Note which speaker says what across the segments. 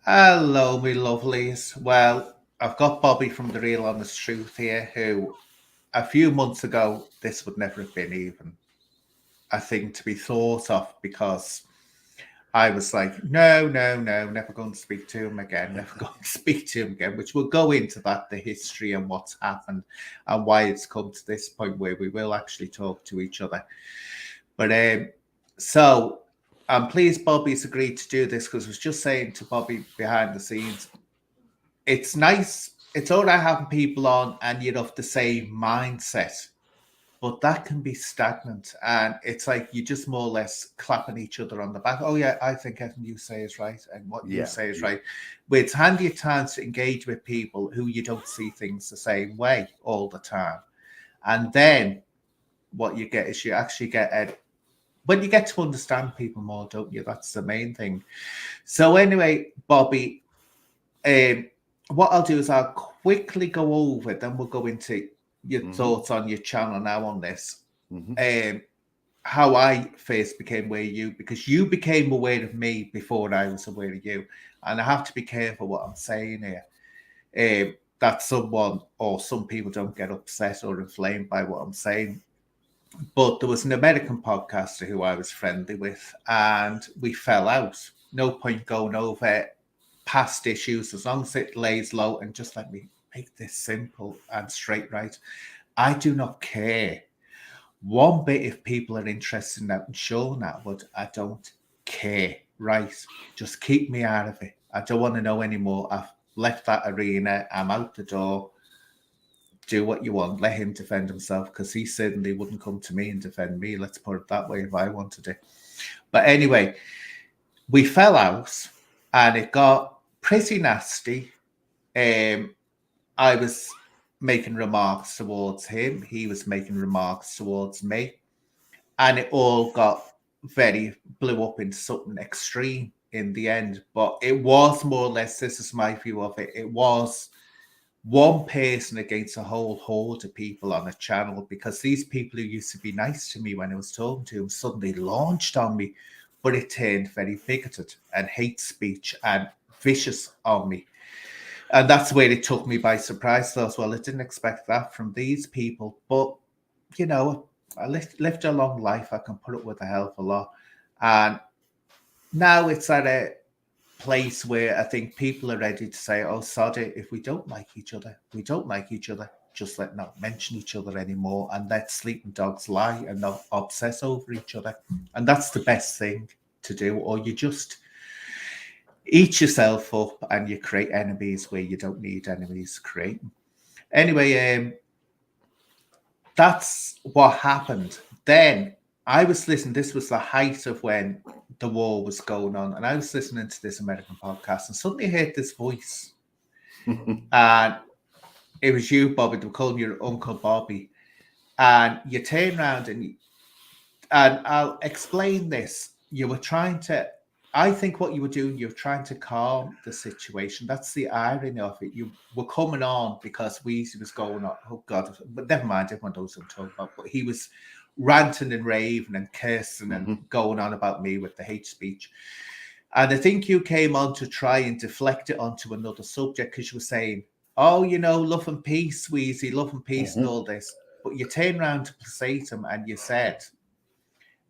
Speaker 1: Hello, me lovelies. Well, I've got Bobby from The Real Honest Truth here, who a few months ago, this would never have been even a thing to be thought of because I was like, no, no, no, never going to speak to him again, never going to speak to him again, which will go into that, the history and what's happened and why it's come to this point where we will actually talk to each other. But so I'm pleased Bobby's agreed to do this because I was just saying to Bobby behind the scenes, it's nice. It's all right having people on and you're of the same mindset, but that can be stagnant. And it's like you just more or less clapping each other on the back. Oh, yeah, I think everything you say is right. And what you say is right. But it's handy at times to engage with people who you don't see things the same way all the time. And then what you get is you actually get when you get to understand people more, don't you? That's the main thing. So anyway, Bobby, um, what I'll do is I'll quickly go over, then we'll go into your thoughts on your channel now on this. How I first became aware of you, because you became aware of me before I was aware of you. And I have to be careful what I'm saying here. That someone or some people don't get upset or inflamed by what I'm saying. But there was an American podcaster who I was friendly with, and we fell out. No point going over past issues as long as it lays low and just let me make this simple and straight right. I do not care one bit if people are interested in that and showing that, but I don't care. Right. Just keep me out of it. I don't want to know anymore. I've left that arena. I'm out the door. Do what you want. Let him defend himself because he certainly wouldn't come to me and defend me. Let's put it that way if I wanted it. But anyway, we fell out and it got pretty nasty. I was making remarks towards him. He was making remarks towards me. And it all blew up into something extreme in the end. But it was more or less, this is my view of it, it was one person against a whole horde of people on a channel, because these people who used to be nice to me when I was talking to them suddenly launched on me, but it turned very bigoted and hate speech and vicious on me. And that's where it took me by surprise as well. I didn't expect that from these people, but you know, I lived a long life. I can put up with a hell of a lot. And now it's at a place where I think people are ready to say, oh, sod it. If we don't like each other, we don't like each other. Just let not mention each other anymore and let sleeping dogs lie and not obsess over each other. And that's the best thing to do. Or you just eat yourself up and you create enemies where you don't need enemies creating. Anyway, that's what happened. Then I was listening, this was the height of when the war was going on, and I was listening to this American podcast, and suddenly I heard this voice. And it was you, Bobby. They were calling you Uncle Bobby. And you turn around and I'll explain this. You were trying to, I think what you were doing, you were trying to calm the situation. That's the irony of it. You were coming on because Weezy was going on. Oh, God. But never mind, everyone knows what I'm talking about. But he was ranting and raving and cursing and going on about me with the hate speech. And I think you came on to try and deflect it onto another subject because you were saying, oh, you know, love and peace, Weezy, love and peace and all this. But you turned around to Placatum and you said,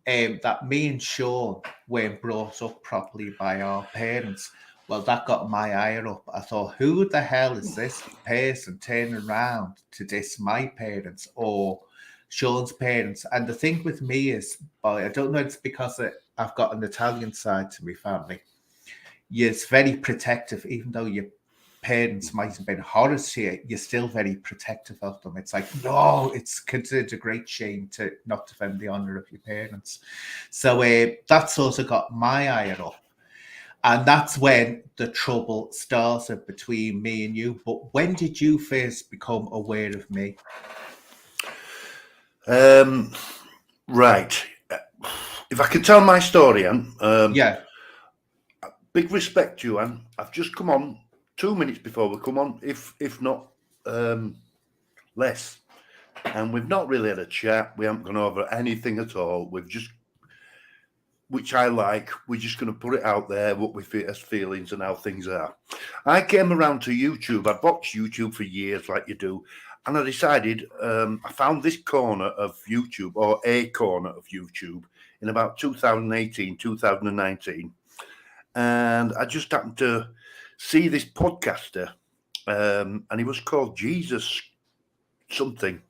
Speaker 1: that me and Sean weren't brought up properly by our parents. Well, that got my ire up. I thought, who the hell is this person turning around to diss my parents or Sean's parents? And the thing with me is, I don't know, it's because I've got an Italian side to my family. It's very protective, even though your parents might have been horrors to you, you're still very protective of them. It's like, no, it's considered a great shame to not defend the honor of your parents. So that sort of got my ire up. And that's when the trouble started between me and you. But when did you first become aware of me?
Speaker 2: Right. If I can tell my story, Anne.
Speaker 1: Yeah.
Speaker 2: Big respect to you, Anne. I've just come on 2 minutes before we come on, if not less. And we've not really had a chat. We haven't gone over anything at all. We've just which I like. We're just going to put it out there, what we feel as feelings and how things are. I came around to YouTube. I've watched YouTube for years, like you do, and I decided I found this corner of YouTube, or a corner of YouTube, in about 2018, 2019, and I just happened to see this podcaster, and he was called Jesus something.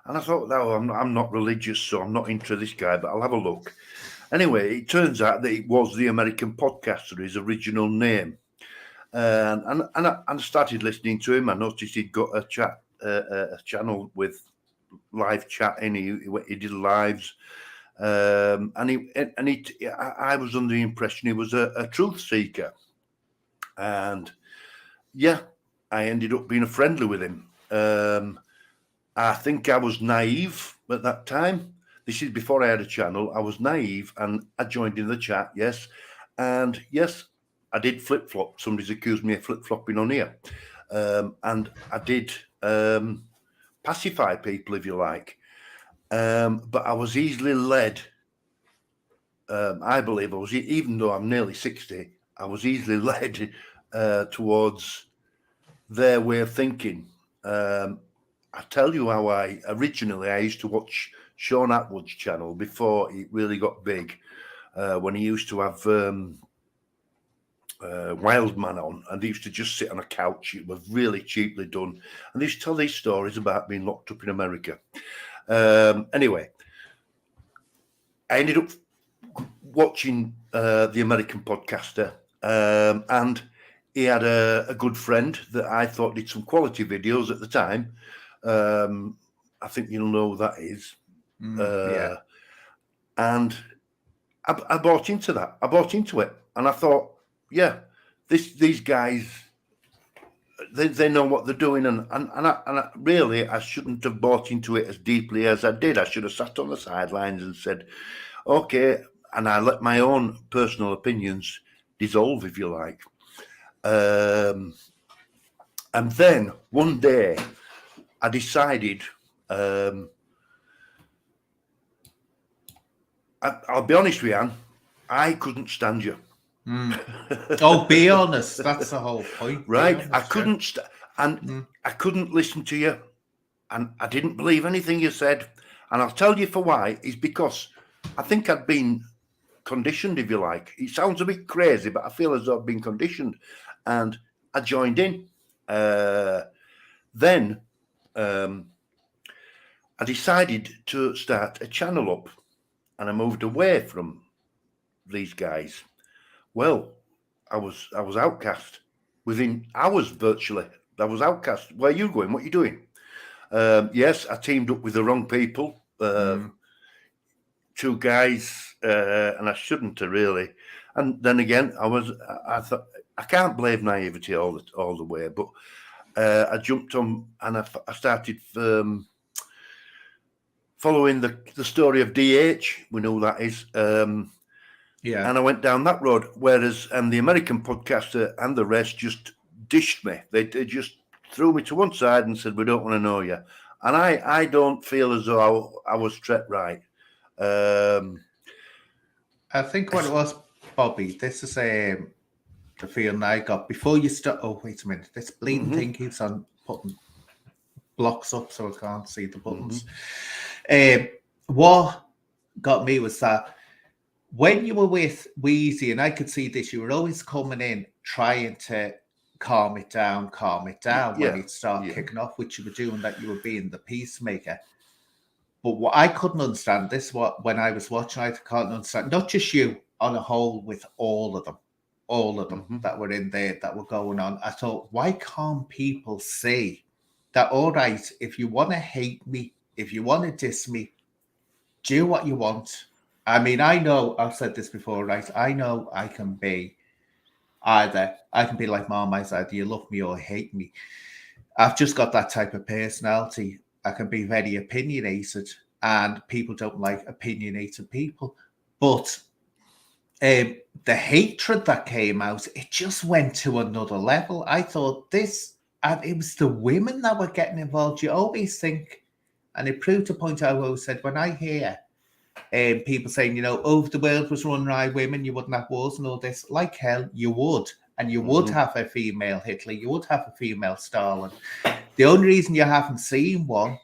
Speaker 2: And I thought, no, I'm not religious, so I'm not into this guy, but I'll have a look. Anyway, it turns out that it was the American podcaster, his original name. And I started listening to him. I noticed he'd got a channel with live chatting. He did lives. I was under the impression he was a truth seeker. And yeah, I ended up being friendly with him. I think I was naive at that time. This is before I had a channel. I was naive and I joined in the chat, yes. And yes, I did flip-flop. Somebody's accused me of flip-flopping on here. And I did pacify people, if you like. But I was easily led. I believe I was, even though I'm nearly 60, I was easily led towards their way of thinking. I tell you how I used to watch Sean Atwood's channel before it really got big, when he used to have Wildman on, and he used to just sit on a couch. It was really cheaply done, and they used to tell these stories about being locked up in America. Anyway, I ended up watching the American podcaster, and he had a good friend that I thought did some quality videos at the time. I think you'll know who that is.
Speaker 1: Yeah.
Speaker 2: And I bought into that. I bought into it, and I thought, yeah, these guys, they know what they're doing, and I really I shouldn't have bought into it as deeply as I did. I should have sat on the sidelines and said, okay, and I let my own personal opinions dissolve, if you like. And then one day I decided, I'll be honest with you, Anne, I couldn't stand you.
Speaker 1: Oh, be honest. That's the whole point.
Speaker 2: Right?
Speaker 1: Honest,
Speaker 2: I couldn't, I couldn't listen to you, and I didn't believe anything you said. And I'll tell you for why. Is because I think I'd been conditioned, if you like. It sounds a bit crazy, but I feel as though I've been conditioned, and I joined in. Then I decided to start a channel up, and I moved away from these guys. Well, I was outcast within hours, virtually. I was outcast. Where are you going? What are you doing? Yes, I teamed up with the wrong people. Two guys, and I shouldn't have really. And then again, I thought I can't blame naivety all the way, but I jumped on and I started following the story of DH. We know who that is.
Speaker 1: Yeah.
Speaker 2: And I went down that road, whereas the American podcaster and the rest just dished me. They just threw me to one side and said, we don't want to know you. And I don't feel as though I was treated right.
Speaker 1: I think what it was, Bobby, this is the feeling I got before you start. Oh, wait a minute. This bleeding thing keeps on putting blocks up so I can't see the buttons. What got me was that when you were with Wheezy, and I could see this, you were always coming in trying to calm it down when he'd start kicking off, which you were doing, that you were being the peacemaker. But what I couldn't understand, when I was watching, I can't understand, not just you, on a whole, with all of them that were in there, that were going on. I thought, why can't people see that, all right, if you want to hate me, if you want to diss me, do what you want. I mean, I know, I've said this before, right? I know I can be like Marmite, either you love me or hate me. I've just got that type of personality. I can be very opinionated, and people don't like opinionated people. But the hatred that came out, it just went to another level. I thought it was the women that were getting involved. You always think, and it proved to point out what I said, when I hear people saying, you know, oh, if the world was run by women, you wouldn't have wars and all this. Like hell, you would. And you would have a female Hitler. You would have a female Stalin. The only reason you haven't seen one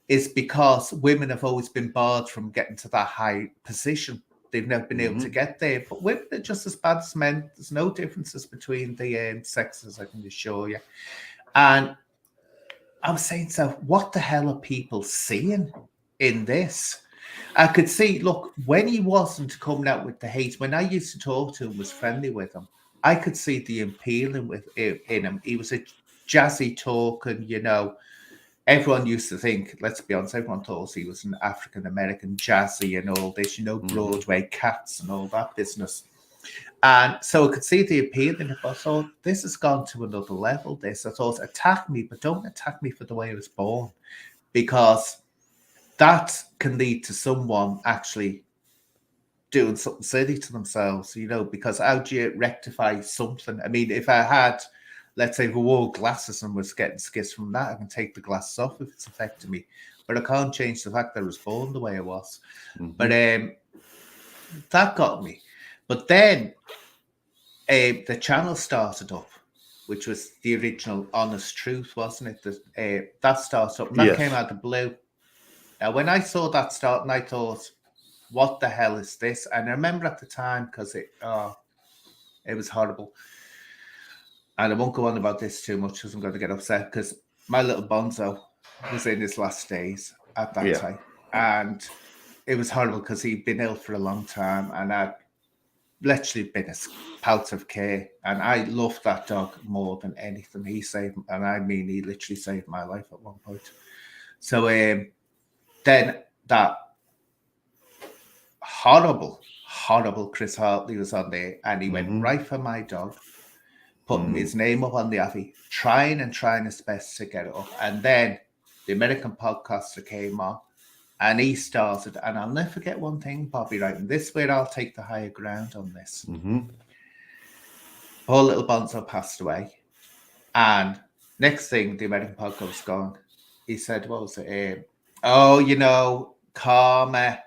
Speaker 1: is because women have always been barred from getting to that high position. They've never been able to get there. But women are just as bad as men. There's no differences between the sexes, I can assure you. And I was saying, so what the hell are people seeing in this? I could see, look, when he wasn't coming out with the hate, when I used to talk to him, was friendly with him, I could see the appealing in him. He was a jazzy talk, and you know, everyone used to think, let's be honest, everyone thought he was an African American jazzy and all this, you know, Broadway cats and all that business. And so I could see the appeal in it. But I thought, this has gone to another level. I thought, attack me, but don't attack me for the way I was born, because that can lead to someone actually doing something silly to themselves, you know, because how do you rectify something? I mean, if I had, let's say, if I wore glasses and was getting skis from that, I can take the glasses off if it's affecting me. But I can't change the fact that I was born the way I was. But that got me. But then the channel started up, which was the original Honest Truth, wasn't it? That started up, and that came out of the blue. Now, when I saw that start, and I thought, what the hell is this? And I remember at the time, because it was horrible. And I won't go on about this too much because I'm going to get upset, because my little bonzo was in his last days at that time. And it was horrible because he'd been ill for a long time, and I'd literally been a spout of care. And I loved that dog more than anything. He saved, and I mean, he literally saved my life at one point. So then that horrible Chris Hartley was on there, and he went right for my dog, putting his name up on the Avi, trying his best to get it up. And then the American podcaster came on, and he started, and I'll never forget one thing, Bobby, right? And this is where I'll take the higher ground on this. Poor little Bonzo passed away. And next thing, the American podcast was gone. He said, what was it? Oh, you know, karma.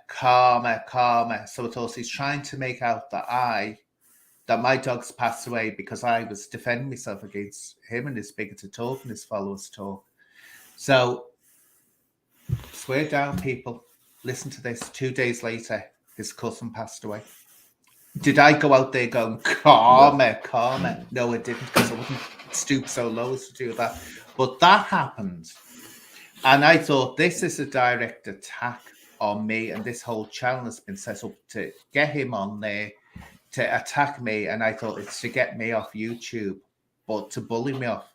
Speaker 1: So it was, he's trying to make out that my dog's passed away because I was defending myself against him and his bigoted talk and his followers talk. So swear down, people. Listen to this. 2 days later, his cousin passed away. Did I go out there going, karma? No, I didn't, because I wouldn't stoop so low as to do that. But that happened. And I thought, this is a direct attack on me, and this whole channel has been set up to get him on there, to attack me. And I thought, it's to get me off YouTube, but to bully me off.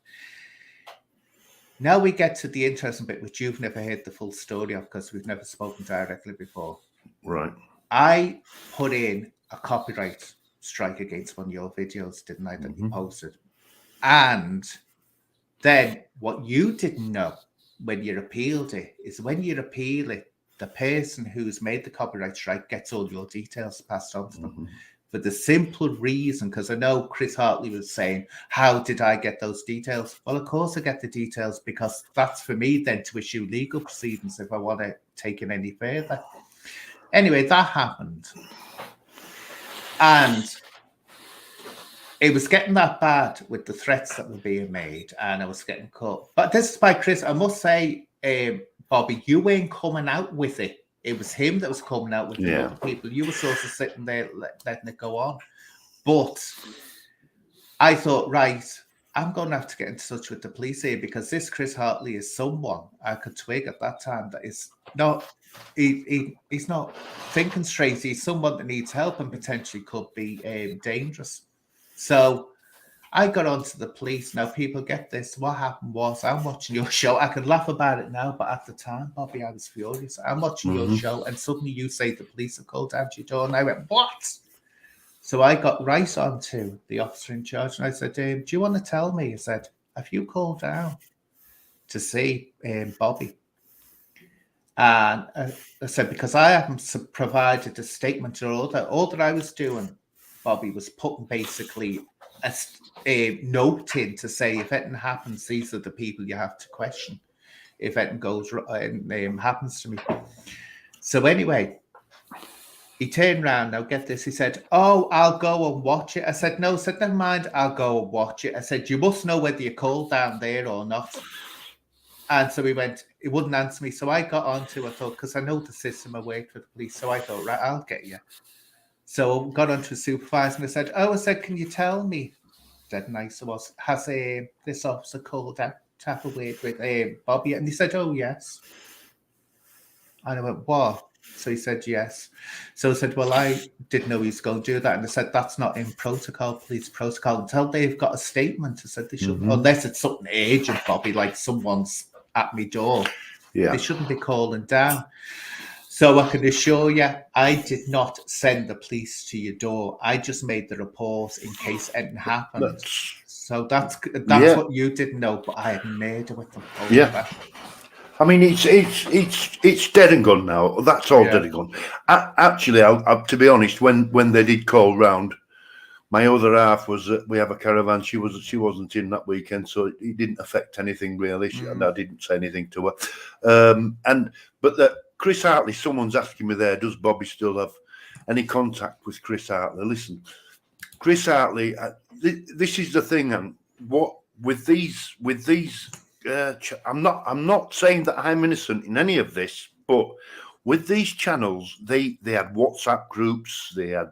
Speaker 1: Now we get to the interesting bit, which you've never heard the full story of, because we've never spoken directly before.
Speaker 2: Right.
Speaker 1: I put in a copyright strike against one of your videos, didn't I, that you posted? And then what you didn't know when you appealed it is, when you appeal it, the person who's made the copyright strike gets all your details passed on to them. For the simple reason, because I know Chris Hartley was saying, how did I get those details? Well, of course I get the details, because that's for me then to issue legal proceedings if I want to take it any further. Anyway, that happened. And it was getting that bad with the threats that were being made, and I was getting caught. But this is by Chris. I must say, Bobby, you weren't coming out with it. It was him that was coming out with the other people. You were sort of sitting there letting it go on. But I thought, right, I'm going to have to get in touch with the police here, because this Chris Hartley is someone I could twig at that time that is not, he's not thinking straight. He's someone that needs help and potentially could be dangerous. So I got onto the police. Now, people get this. What happened was, I'm watching your show. I can laugh about it now, but at the time, Bobby, I was furious. I'm watching your show, and suddenly you say the police have called down to your door, and I went, what? So I got right on to the officer in charge, and I said, do you want to tell me? He said, have you called down to see Bobby? And I said, because I haven't provided a statement or all that I was doing, Bobby, was putting basically a note in to say, if anything happens, these are the people you have to question. If anything goes happens to me. So anyway, he turned around, now get this, he said, "Oh, I'll go and watch it." I said, "No," I said, "Never mind, I'll go and watch it." I said, "You must know whether you're called down there or not." And so he wouldn't answer me. So I got onto, I thought, because I know the system, I worked for the police. So I thought, right, I'll get you. So I got onto a supervisor and I said, "Oh," I said, "can you tell me," dead nice it was, "has this officer called out to have a word with Bobby?" And he said, "Oh, yes." And I went, "What?" So he said, "Yes." So I said, "Well, I didn't know he was going to do that." And I said, "That's not in protocol, police protocol. Until they've got a statement." I said, "They shouldn't, unless it's something urgent, Bobby, like someone's at my door. They shouldn't be calling down." So I can assure you, I did not send the police to your door. I just made the report in case anything happened. So that's what you didn't know, but I had murder with them.
Speaker 2: Yeah. I mean, it's dead and gone now. That's all dead and gone. Actually, to be honest, when they did call round, my other half was we have a caravan. She wasn't in that weekend, so it didn't affect anything really. And I didn't say anything to her. But Chris Hartley, someone's asking me there, does Bobby still have any contact with Chris Hartley? Listen, Chris Hartley, this is the thing, and what with these. I'm not saying that I'm innocent in any of this, but with these channels, they had WhatsApp groups, they had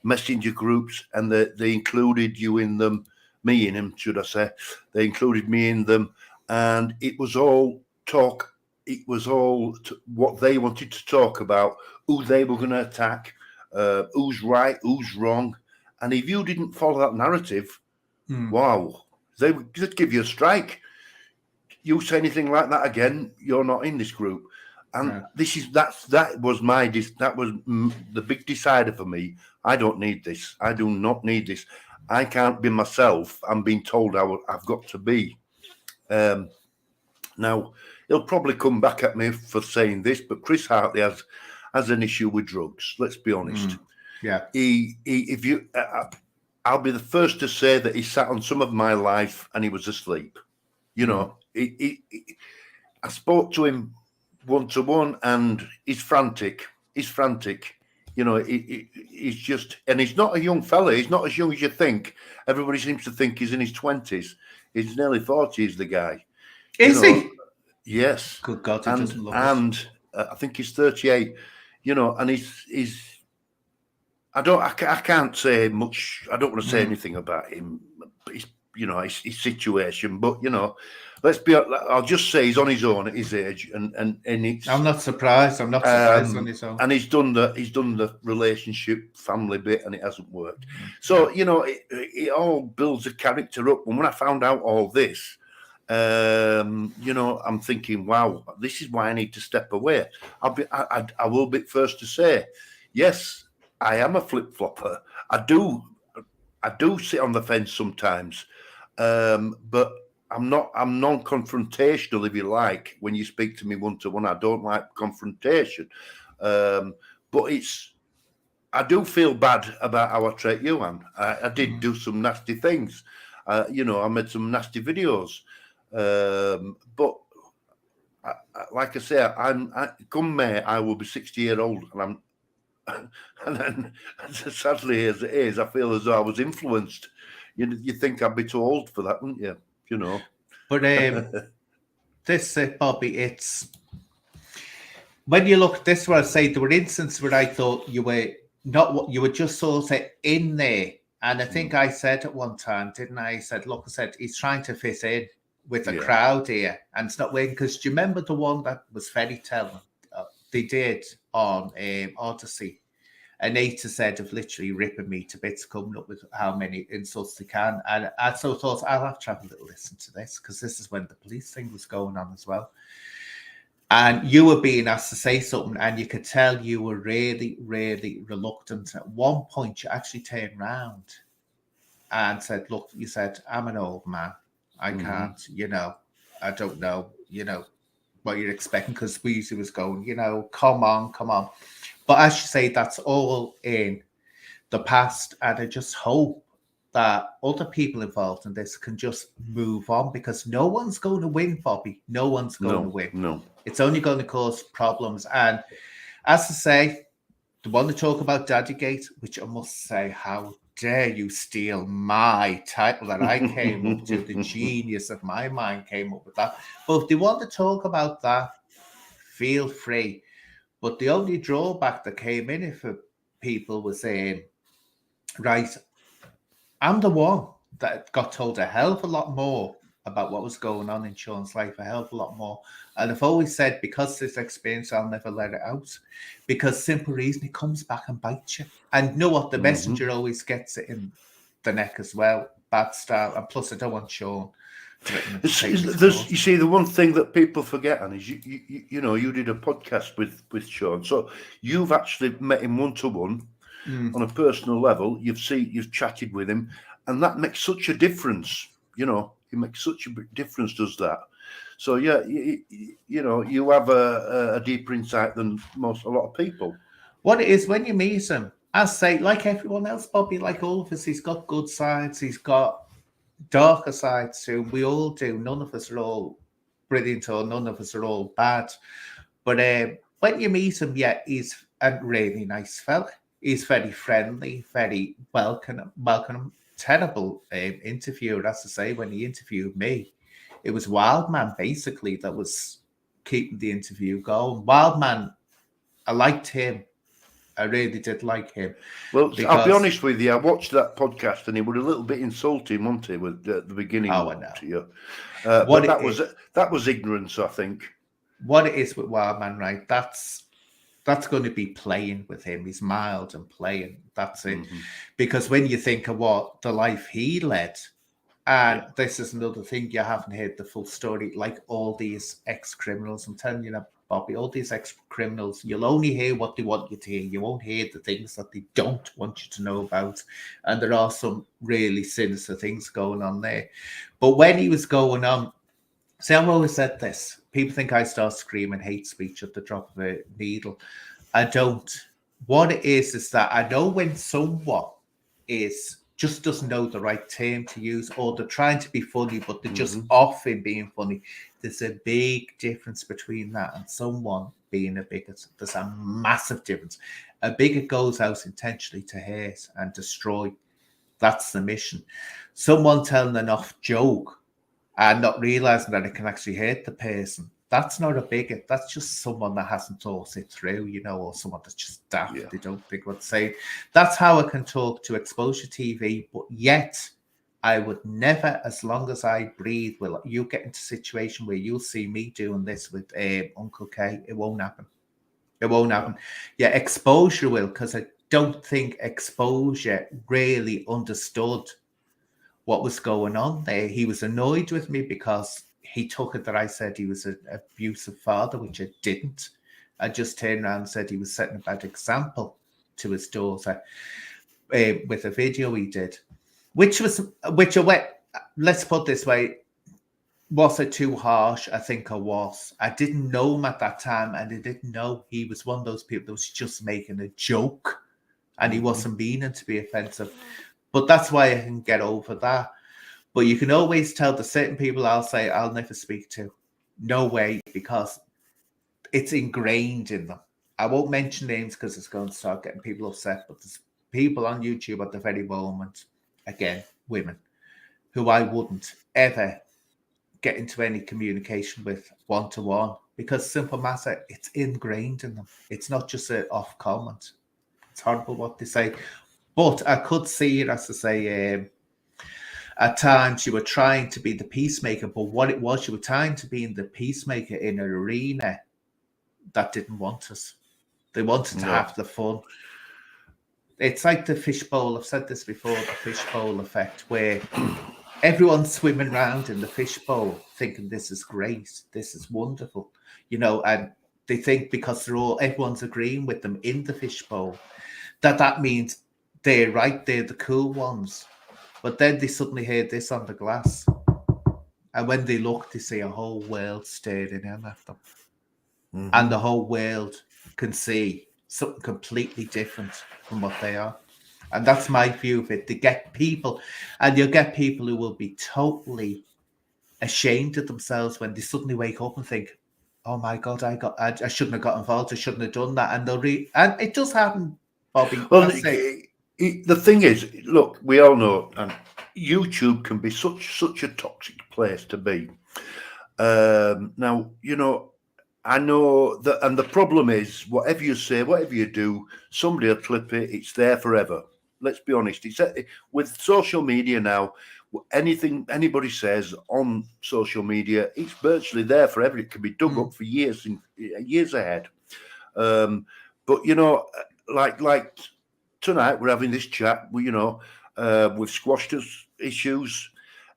Speaker 2: messenger groups, and they included you in them, me in them, should I say? They included me in them, and it was all talk. It was all what they wanted to talk about, who they were going to attack, who's right, who's wrong, and if you didn't follow that narrative, wow, they would just give you a strike. You say anything like that again, you're not in this group. And that was the big decider for me. I don't need this. I do not need this. I can't be myself. I'm being told I've got to be. Now he'll probably come back at me for saying this, but Chris Hartley has an issue with drugs. Let's be honest. I'll be the first to say that he sat on some of my life and he was asleep. I spoke to him one-to-one, and he's frantic. He's just, and he's not a young fella. He's not as young as you think. Everybody seems to think he's in his 20s. He's nearly 40s, the guy.
Speaker 1: Is he?
Speaker 2: Yes.
Speaker 1: Good God, he doesn't look
Speaker 2: and I think he's 38. And he's. I can't say much. I don't want to say anything about him. His situation, but I'll just say he's on his own at his age, and it's.
Speaker 1: I'm not surprised. I'm not surprised on his own.
Speaker 2: And he's done the relationship family bit, and it hasn't worked. So it all builds a character up. And when I found out all this, I'm thinking, wow, this is why I need to step away. I will be first to say, yes, I am a flip flopper. I do sit on the fence sometimes, but I'm non-confrontational, if you like. When you speak to me one-to-one, I don't like confrontation. But I do feel bad about how I treat you, Anne. I did do some nasty things. I made some nasty videos. But like I say, come May, I will be 60 years old, and then, sadly as it is, I feel as though I was influenced. You think I'd be too old for that, wouldn't you?
Speaker 1: But this, Bobby, it's when you look. This is what I say. There were instances where I thought you were just sort of in there, and I think I said at one time, didn't I? I said, "Look," I said, "he's trying to fit in with the crowd here, and it's not working." Because do you remember the one that was fairy tale they did on Odyssey? An A to Z of literally ripping me to bits, coming up with how many insults they can. And I so thought I'll have to have a little listen to this, because this is when the police thing was going on as well. And you were being asked to say something, and you could tell you were really, really reluctant. At one point, you actually turned around and said, "Look," you said, "I'm an old man. I can't, I don't know, what you're expecting," because Weezy was going, come on. But as you say, that's all in the past. And I just hope that other people involved in this can just move on, because no one's going to win, Bobby. No one's going to win.
Speaker 2: No.
Speaker 1: It's only going to cause problems. And as I say, They want to talk about Daddygate, which I must say, how dare you steal my title that I came up to? The genius of my mind came up with that. But if they want to talk about that, feel free. But the only drawback that came in if people were saying, right, I'm the one that got told a hell of a lot more about what was going on in Sean's life, a hell of a lot more. And I've always said, because this experience, I'll never let it out. Because simple reason, it comes back and bites you. And you know what? The messenger always gets it in the neck as well. Bad style. And plus, I don't want Sean
Speaker 2: You see, the one thing that people forget, and is you know, you did a podcast with Sean, so you've actually met him one-to-one on a personal level. You've chatted with him, and that makes such a difference. You know, it makes such a big difference, does that? So yeah, you know, you have a deeper insight than a lot of people.
Speaker 1: What it is when you meet him, I say, like everyone else, Bobby, like all of us, he's got good sides, he's got darker sides too. We all do. None of us are all brilliant, or none of us are all bad. But when you meet him, yeah, he's a really nice fella. He's very friendly, very welcome. Terrible interviewer, as to say, when he interviewed me. It was Wildman basically that was keeping the interview going. Wildman, I liked him. I really did like him.
Speaker 2: Well, I'll be honest with you. I watched that podcast, and he was a little bit insulting, wasn't he, with the beginning to you? But that was ignorance, I think.
Speaker 1: What it is with Wildman, right? That's going to be playing with him. He's mild and playing. That's it. Because when you think of what the life he led, and this is another thing, you haven't heard the full story, like all these ex-criminals. I'm telling you now, Bobby, all these ex-criminals, you'll only hear what they want you to hear. You won't hear the things that they don't want you to know about. And there are some really sinister things going on there. But when he was going on, see, I've always said this. People think I start screaming hate speech at the drop of a needle. I don't. What it is that I know when someone just doesn't know the right term to use, or they're trying to be funny, but they're just off in being funny. There's a big difference between that and someone being a bigot. There's a massive difference. A bigot goes out intentionally to hurt and destroy. That's the mission. Someone telling an off joke and not realizing that it can actually hurt the person, that's not a bigot. That's just someone that hasn't thought it through, you know, or someone that's just daft. They don't think what to say. That's how I can talk to Exposure TV, but yet I would never, as long as I breathe, will you get into a situation where you'll see me doing this with Uncle K. It won't happen. It won't happen. Yeah, Exposure will, because I don't think Exposure really understood what was going on there. He was annoyed with me because he took it that I said he was an abusive father, which I didn't. I just turned around and said he was setting a bad example to his daughter with a video he did, which I went, let's put this way, was it too harsh? I think I was. I didn't know him at that time, and I didn't know he was one of those people that was just making a joke, and he wasn't meaning to be offensive. But that's why I can get over that. But you can always tell the certain people I'll say I'll never speak to. No way, because it's ingrained in them. I won't mention names because it's going to start getting people upset. But there's people on YouTube at the very moment, again, women, who I wouldn't ever get into any communication with one-to-one, because simple matter, it's ingrained in them. It's not just an off comment. It's horrible what they say. But I could see it, as I say, at times you were trying to be the peacemaker, but what it was, you were trying to be in the peacemaker in an arena that didn't want us. They wanted to have the fun. It's like the fishbowl. I've said this before, the fishbowl effect, where everyone's swimming around in the fishbowl thinking this is great, this is wonderful, you know, and they think because everyone's agreeing with them in the fishbowl, that means they're right, they're the cool ones. But then they suddenly hear this on the glass. And when they look, they see a whole world staring in at them. And the whole world can see something completely different from what they are. And that's my view of it. They get people, and you'll get people who will be totally ashamed of themselves when they suddenly wake up and think, oh my God, I shouldn't have got involved. I shouldn't have done that. And and it does happen, Bobby.
Speaker 2: Well,
Speaker 1: I say,
Speaker 2: the thing is, look, we all know, and YouTube can be such a toxic place to be. Now, I know that, and the problem is, whatever you say, whatever you do, somebody will clip it. It's there forever. Let's be honest. It's with social media now. Anything anybody says on social media, it's virtually there forever. It can be dug up for years and years ahead. But like tonight, we're having this chat. We've squashed issues,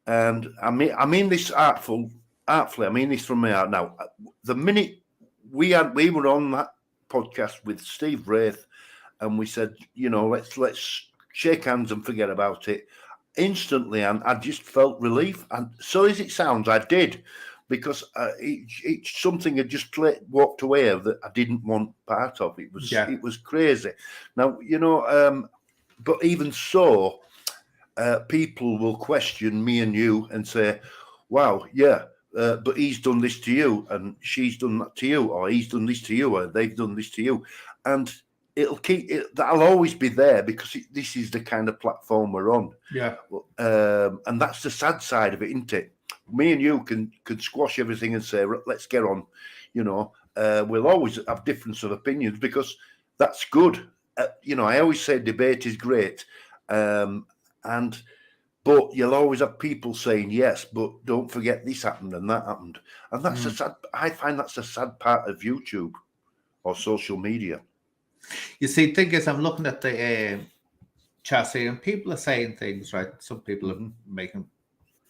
Speaker 2: and I mean this artfully. I mean this from my heart. Now, the minute we were on that podcast with Steve Wraith, and we said, let's shake hands and forget about it. Instantly, and I just felt relief. And so as it sounds, I did, because it's something I just walked away of that I didn't want part of. It was crazy. Now, but even so, people will question me and you and say, "Wow, yeah, but he's done this to you, and she's done that to you, or he's done this to you, or they've done this to you," and that'll always be there, because this is the kind of platform we're on.
Speaker 1: yeah.
Speaker 2: And that's the sad side of it, isn't it? Me and you can squash everything and say, let's get on. We'll always have difference of opinions, because that's good. I always say debate is great, but you'll always have people saying yes, but don't forget this happened and that happened, and that's I find that's a sad part of YouTube or social media.
Speaker 1: You see, the thing is, I'm looking at the chassis, and people are saying things, right? Some people are making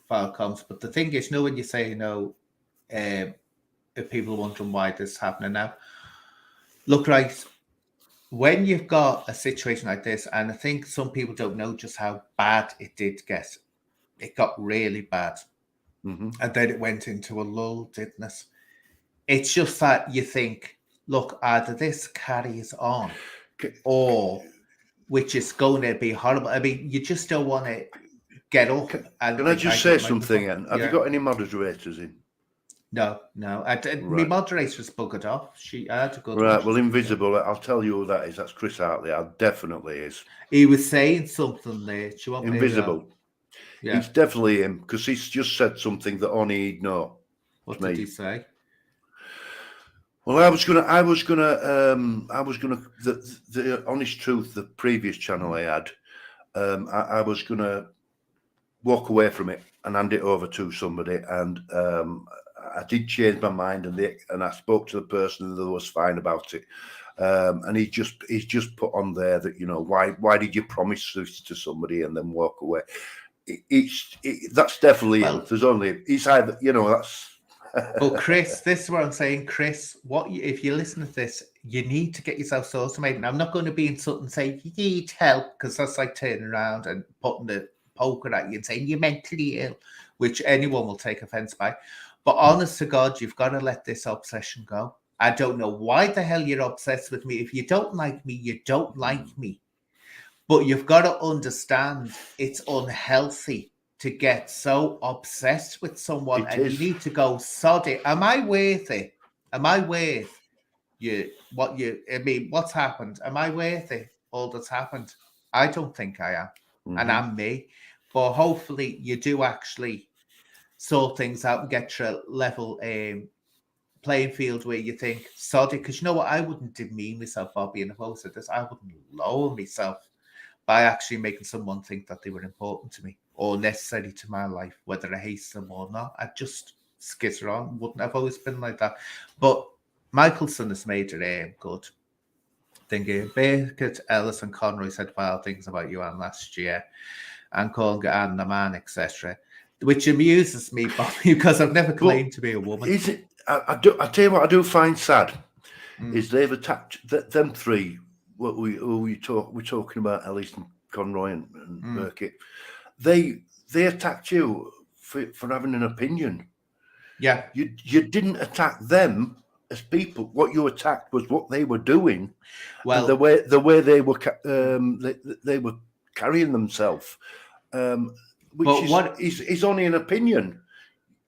Speaker 1: foul comments, but the thing is, when you say, if people are wondering why this is happening now, look, right, when you've got a situation like this, and I think some people don't know just how bad it did get. It got really bad. And then it went into a lull, didn't it? It's just that you think, look, either this carries on, or which is going to be horrible. I mean, you just don't want to get up.
Speaker 2: Can I just say something? And have you got any moderators in?
Speaker 1: No. My moderator's buggered off. I had to go.
Speaker 2: Right. Well, Invisible. I'll tell you who that is. That's Chris Hartley. Definitely is.
Speaker 1: He was saying something there. Do you want
Speaker 2: Invisible?
Speaker 1: Yeah.
Speaker 2: It's definitely him, because he's just said something that only he'd know.
Speaker 1: What did he say?
Speaker 2: Well, the honest truth, the previous channel I had, I was gonna walk away from it and hand it over to somebody, and I did change my mind, and I spoke to the person, and they was fine about it. And he's just put on there that why did you promise this to somebody and then walk away? That's definitely there's only it's either that's.
Speaker 1: But Chris, this is what I'm saying, Chris. If you listen to this, you need to get yourself sorted, mate. And I'm not going to be insulting and say you need help, because that's like turning around and putting the poker at you and saying you're mentally ill, which anyone will take offense by. But honest to God, you've got to let this obsession go. I don't know why the hell you're obsessed with me. If you don't like me, you don't like me. But you've got to understand it's unhealthy to get so obsessed with someone, and you need to go, sod it. Am I worth it? Am I worth what's happened? Am I worth it? All that's happened? I don't think I am. And I'm me. But hopefully you do actually sort things out and get to a level playing field where you think, sod it. Because you know what? I wouldn't demean myself, Bobby, and if I said this, I wouldn't lower myself by actually making someone think that they were important to me or necessary to my life, whether I hate them or not. I'd just skitter on. Wouldn't I've always been like that. But Michelson has made it good. Thinking Beckett, Ellis, and Conroy said vile things about you last year, and calling Anne the man, etc., which amuses me, Bobby, because I've never claimed to be a woman.
Speaker 2: Is it? I tell you what I do find sad is they've attacked them three. What we're talking about, Ellis and Conroy and Burkett. They attacked you for having an opinion.
Speaker 1: Yeah,
Speaker 2: you didn't attack them as people. What you attacked was what they were doing. Well, the way they were carrying themselves, which is only an opinion.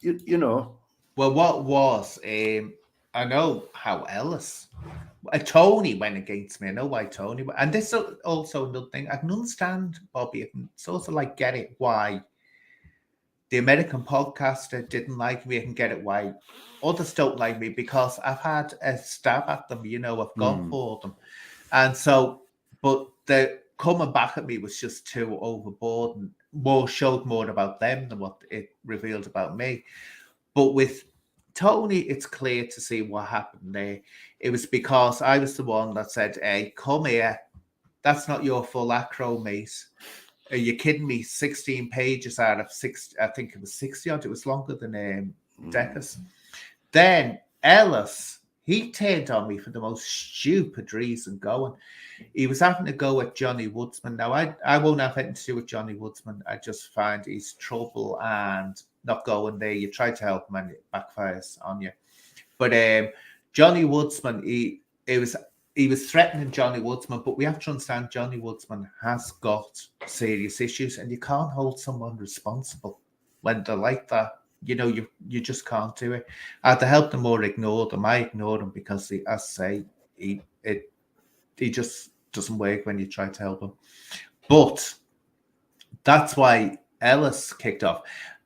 Speaker 2: You know.
Speaker 1: Well, what was I know how Ellis, Tony went against me. I know why Tony. And this is also another thing. I can understand, Bobby. I can sort of like get it why the American podcaster didn't like me. I can get it why others don't like me because I've had a stab at them. You know, I've gone for them, and so, but the coming back at me was just too overboard and showed more about them than what it revealed about me. But with Tony, it's clear to see what happened there. It was because I was the one that said, "Hey, come here. That's not your full acro, mate. Are you kidding me? 16 pages out of 6, I think it was 60 odd. It was longer than Decker's." Then Ellis, he turned on me for the most stupid reason going. He was having to go at Johnny Woodsman. Now, I won't have anything to do with Johnny Woodsman. I just find he's trouble and not going there. You try to help him and it backfires on you. But Johnny Woodsman, he was threatening Johnny Woodsman, but we have to understand Johnny Woodsman has got serious issues, and you can't hold someone responsible when they're like that. You know, you just can't do it. I had to help them or ignore them. I ignored him because, as I say, he just doesn't work when you try to help him. But that's why Ellis kicked off.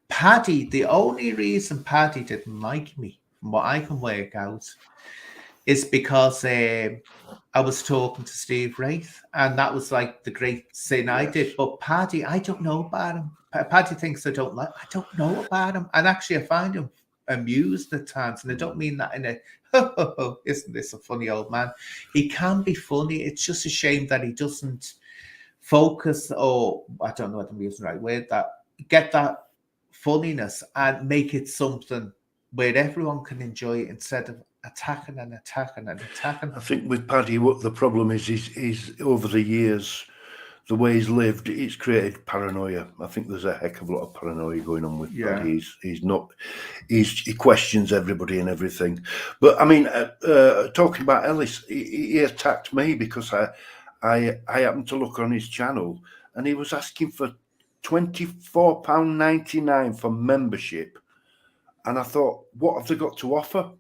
Speaker 1: Paddy, the only reason Paddy didn't like me, from what I can work out, is because I was talking to Steve Wraith, and that was like the great sin I did. But Paddy, I don't know about him. Paddy thinks I don't know about him. And actually, I find him amused at times. And I don't mean that in a, isn't this a funny old man? He can be funny. It's just a shame that he doesn't focus, or I don't know what I'm using the right word, that get that funniness and make it something where everyone can enjoy it instead of attacking and attacking and attacking.
Speaker 2: I think with Paddy, what the problem is over the years, the way he's lived, it's created paranoia. I think there's a heck of a lot of paranoia going on with Paddy. He questions everybody and everything. But I mean, talking about Ellis, he attacked me because I happened to look on his channel and he was asking for £24.99 for membership. And I thought, what have they got to offer?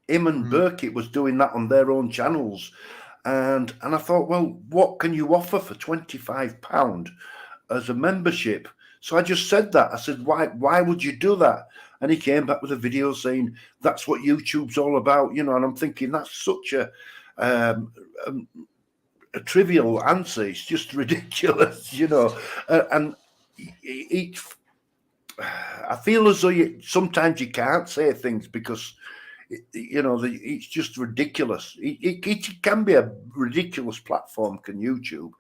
Speaker 2: Him and Burkitt was doing that on their own channels. And I thought, well, what can you offer for £25 as a membership? So I just said that. I said, why would you do that? And he came back with a video saying, that's what YouTube's all about, you know. And I'm thinking, that's such a trivial answer. It's just ridiculous, you know. And I feel as though sometimes you can't say things because, you know, it's just ridiculous. It can be a ridiculous platform, can YouTube,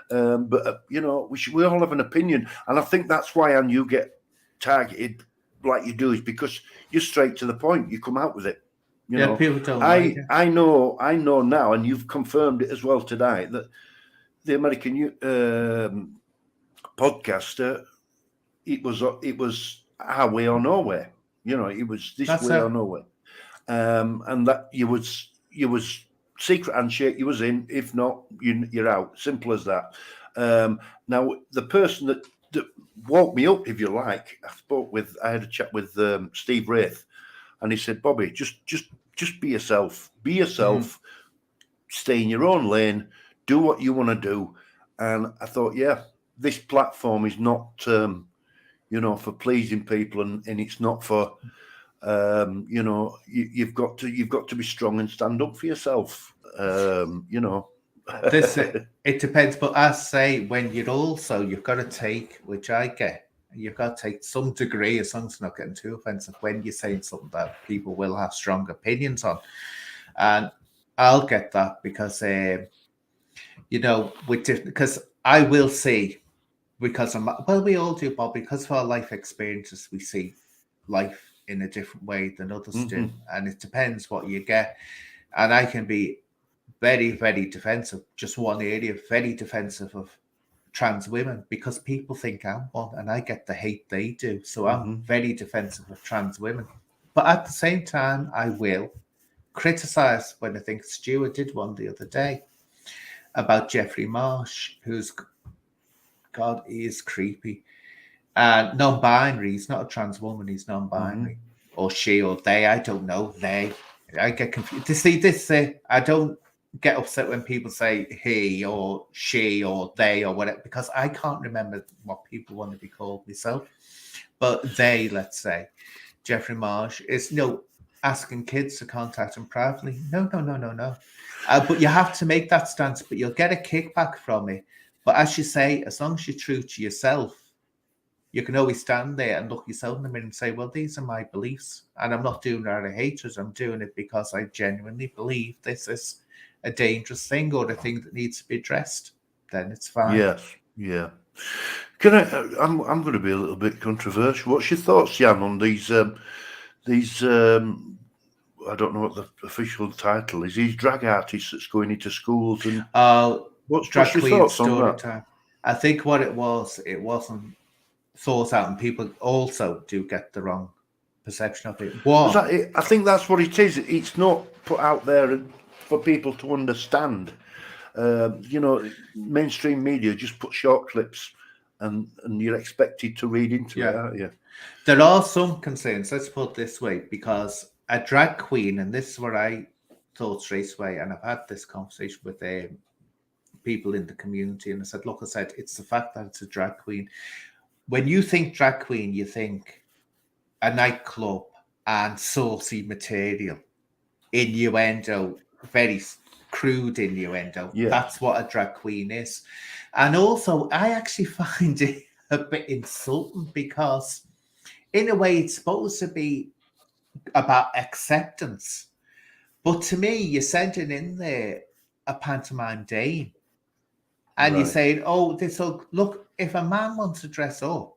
Speaker 2: but you know, we all have an opinion, and I think that's why you get targeted like you do, is because you're straight to the point. You come out with it. You know,
Speaker 1: people don't like it.
Speaker 2: I know now, and you've confirmed it as well tonight, that the American podcaster, it was our way or nowhere. You know, it was this way or nowhere. And that you was secret handshake, you was in. If not, you're out. Simple as that. Now the person that woke me up, if you like, I had a chat with Steve Wraith, and he said, Bobby, just be yourself. Be yourself. Stay in your own lane. Do what you want to do. And I thought, yeah, this platform is not, you know, for pleasing people, and it's not for. You know, you've got to be strong and stand up for yourself. You know,
Speaker 1: it depends. But I say, when you've got to take, which I get, you've got to take some degree, as long as it's not getting too offensive, when you're saying something that people will have strong opinions on. And I'll get that because, you know, because I will see, because we all do, Bob, because of our life experiences, we see life in a different way than others do, and it depends what you get. And I can be very, very defensive, just one area, very defensive of trans women, because people think I'm one and I get the hate they do. So I'm very defensive of trans women. But at the same time, I will criticize when I think Stuart did one the other day about Jeffrey Marsh, who's, God, he is creepy. Non-binary. He's not a trans woman. He's non-binary, or she, or they. I don't know. They. I get confused. To see this, I don't get upset when people say he or she or they or whatever, because I can't remember what people want to be called myself. But they, let's say, Jeffrey Marsh is asking kids to contact him privately. No, no, no, no, no. But you have to make that stance, but you'll get a kickback from it. But as you say, as long as you're true to yourself, you can always stand there and look yourself in the mirror and say, well, these are my beliefs. And I'm not doing it out of hatred. I'm doing it because I genuinely believe this is a dangerous thing or a thing that needs to be addressed. Then it's fine.
Speaker 2: Yes, yeah. Can I'm going to be a little bit controversial. What's your thoughts, Jan, on these I don't know what the official title is. These drag artists that's going into schools and what's your thoughts on that?
Speaker 1: Time. I think what it wasn't thought out, and people also do get the wrong perception of it.
Speaker 2: I think that's what it is. It's not put out there for people to understand. Mainstream media just put short clips, and you're expected to read into it, aren't you?
Speaker 1: There are some concerns. Let's put it this way, because a drag queen, and this is what I thought straight away, and I've had this conversation with people in the community, and I said, it's the fact that it's a drag queen. When you think drag queen, you think a nightclub and saucy material, innuendo, very crude innuendo.
Speaker 2: Yeah.
Speaker 1: That's what a drag queen is. And also, I actually find it a bit insulting, because in a way it's supposed to be about acceptance. But to me, you're sending in there a pantomime dame. And you're saying, look, if a man wants to dress up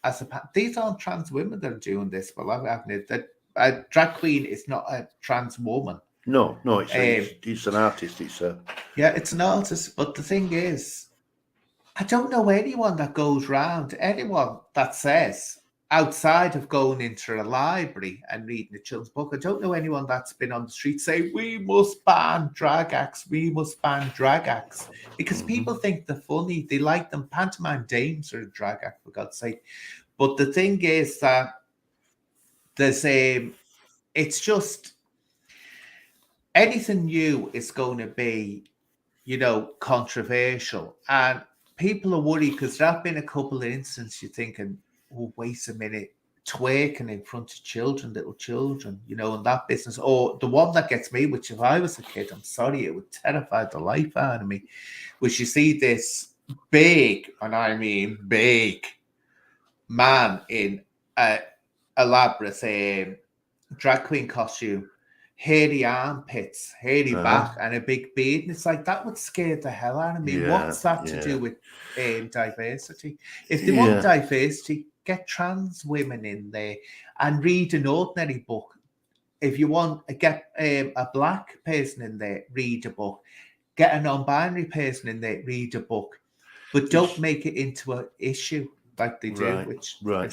Speaker 1: as these aren't trans women that are doing this. Well, that a drag queen is not a trans woman.
Speaker 2: No, it's an artist. It's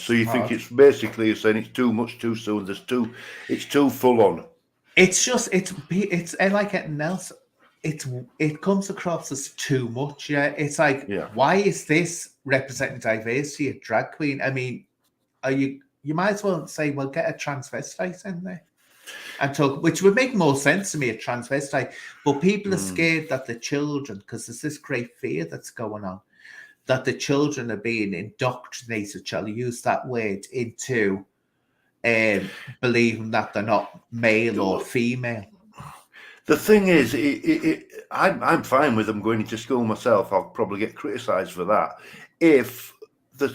Speaker 2: So you think it's basically, you're saying it's too much too soon. It's too full on.
Speaker 1: It's just it's like anything else. It comes across as too much. Yeah, it's like, why is this representing diversity of drag queen? I mean, you might as well say, well, get a transvestite in there and talk, which would make more sense to me, a transvestite. But people are scared that the children, because there's this great fear that's going on, that the children are being indoctrinated, shall I use that word, into believing that they're not male or female.
Speaker 2: The thing is, I'm fine with them going into school myself. I'll probably get criticised for that if the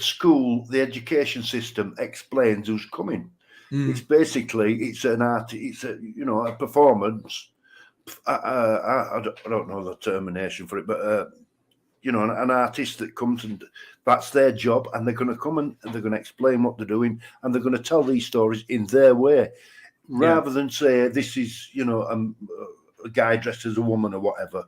Speaker 2: education system explains who's coming. It's basically, it's an art, it's a performance. I don't know the termination for it, but an artist that comes, and that's their job, and they're going to come and they're going to explain what they're doing, and they're going to tell these stories in their way, rather than say this is a guy dressed as a woman or whatever.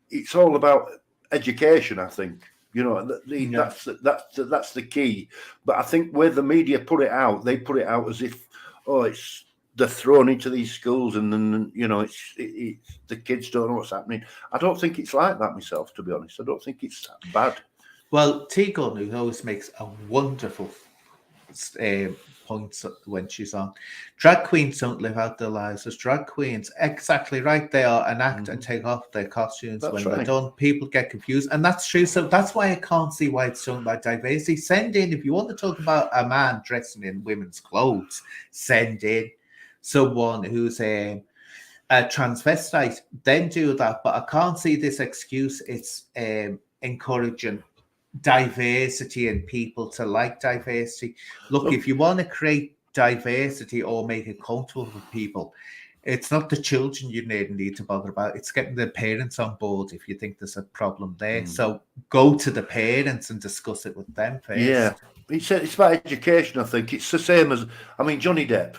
Speaker 2: It's all about education, I think. That's the key. But I think where the media put it out, they put it out as if they're thrown into these schools, and then it's the kids don't know what's happening. I don't think it's like that myself, to be honest. I don't think it's that bad.
Speaker 1: Well, T. Gunn, who always makes a wonderful points when she's on. Drag queens don't live out their lives as drag queens. Exactly right. They are an act and take off their costumes
Speaker 2: That's
Speaker 1: when
Speaker 2: right.
Speaker 1: they're done. People get confused, and that's true. So that's why I can't see why it's talking about diversity. Send in if you want to talk about a man dressing in women's clothes. Send in someone who's a transvestite, then do that. But I can't see this excuse. It's encouraging diversity and people to like diversity. Look, if you want to create diversity or make it comfortable for people, it's not the children you need to bother about. It's getting the parents on board if you think there's a problem there. So go to the parents and discuss it with them first.
Speaker 2: Yeah, it's about education. I think it's the same as, I mean, Johnny Depp,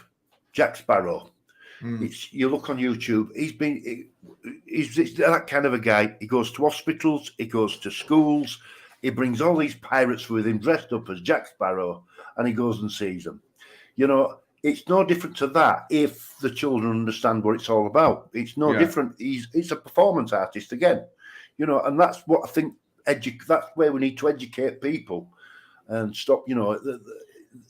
Speaker 2: Jack Sparrow. It's, you look on YouTube. He's that kind of a guy. He goes to hospitals. He goes to schools. He brings all these pirates with him, dressed up as Jack Sparrow, and he goes and sees them. You know, it's no different to that if the children understand what it's all about. It's no different. It's a performance artist again. You know, and that's what I think. That's where we need to educate people and stop. You know.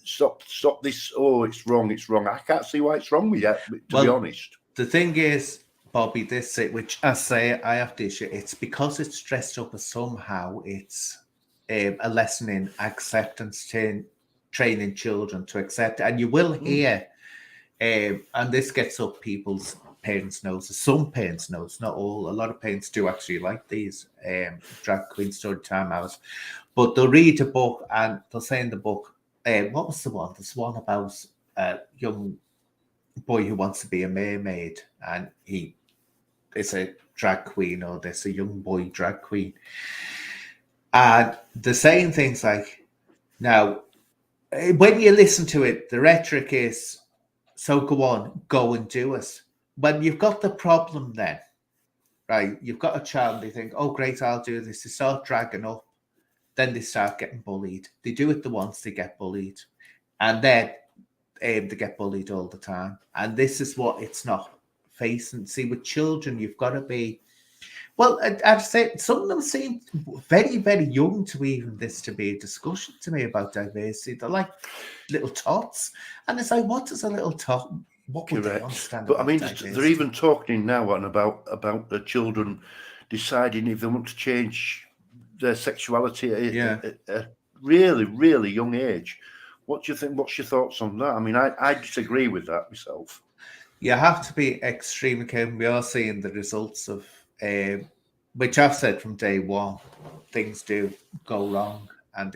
Speaker 2: Stop this. Oh, it's wrong. I can't see why it's wrong with you, to be honest.
Speaker 1: The thing is, Bobby, which I say I have to issue, it's because it's dressed up as somehow it's a lesson in acceptance, training children to accept. And you will hear, and this gets up people's parents' noses. Some parents' noses, not all. A lot of parents do actually like these drag queen story time hours. But they'll read a book and they'll say in the book, what was the one? There's one about a young boy who wants to be a mermaid, and he is a drag queen, or there's a young boy drag queen. And they're saying things like, now, when you listen to it, the rhetoric is, so go and do it. But you've got the problem then, right? You've got a child, and they think, oh, great, I'll do this. They start dragging up. Then they start getting bullied. They do it the once, they get bullied. And then they get bullied all the time. And this is what it's not facing. See, with children, you've got to be... Well, I'd say some of them seem very, very young to even this to be a discussion to me about diversity. They're like little tots. And it's like, what does a little tot... What would they understand
Speaker 2: But I mean,
Speaker 1: diversity?
Speaker 2: they're even talking now about the children deciding if they want to change their sexuality at a really, really young age. What do you think? What's your thoughts on that? I mean, I disagree with that myself.
Speaker 1: You have to be extremely careful. We are seeing the results of, which I've said from day one, things do go wrong, and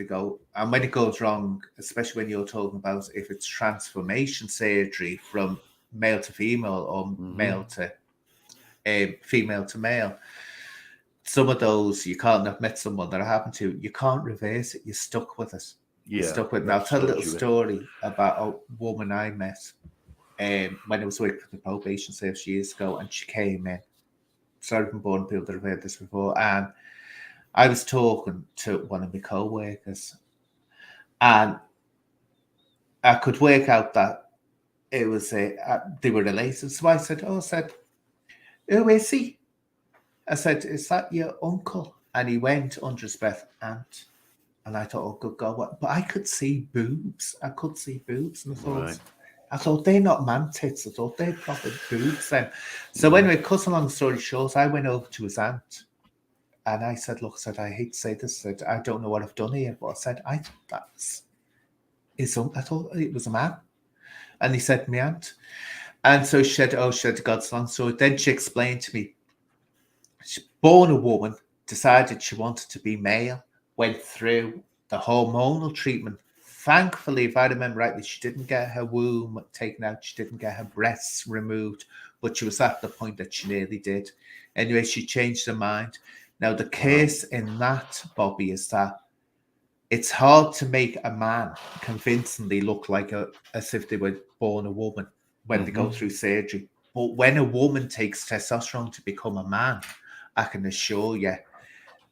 Speaker 1: when it goes wrong, especially when you're talking about if it's transformation surgery from male to female or male to female to male. Some of those you can't have met someone that happened to. You can't reverse it. You're stuck with it. You're stuck with it. Now, I'll tell a little story about a woman I met when I was working for the probation service years ago, and she came in. Sorry from born people that have heard this before. And I was talking to one of my co-workers, and I could work out that it was they were related. So I said, who is he? I said, is that your uncle? And he went under his breath, aunt. And I thought, oh, good God, what? But I could see boobs. And I thought, they're not man tits. I thought they're proper boobs then. So anyway, cut a long story short, I went over to his aunt. And I said, look, I hate to say this. I said, I don't know what I've done here. But I said, I thought that's his uncle. I thought it was a man. And he said, my aunt. And so she said, God's long story. Then she explained to me, she's born a woman, decided she wanted to be male, went through the hormonal treatment. Thankfully, if I remember rightly, she didn't get her womb taken out. She didn't get her breasts removed, but she was at the point that she nearly did. Anyway, she changed her mind. Now, the case in that, Bobby, is that it's hard to make a man convincingly look like as if they were born a woman when they go through surgery. But when a woman takes testosterone to become a man, I can assure you,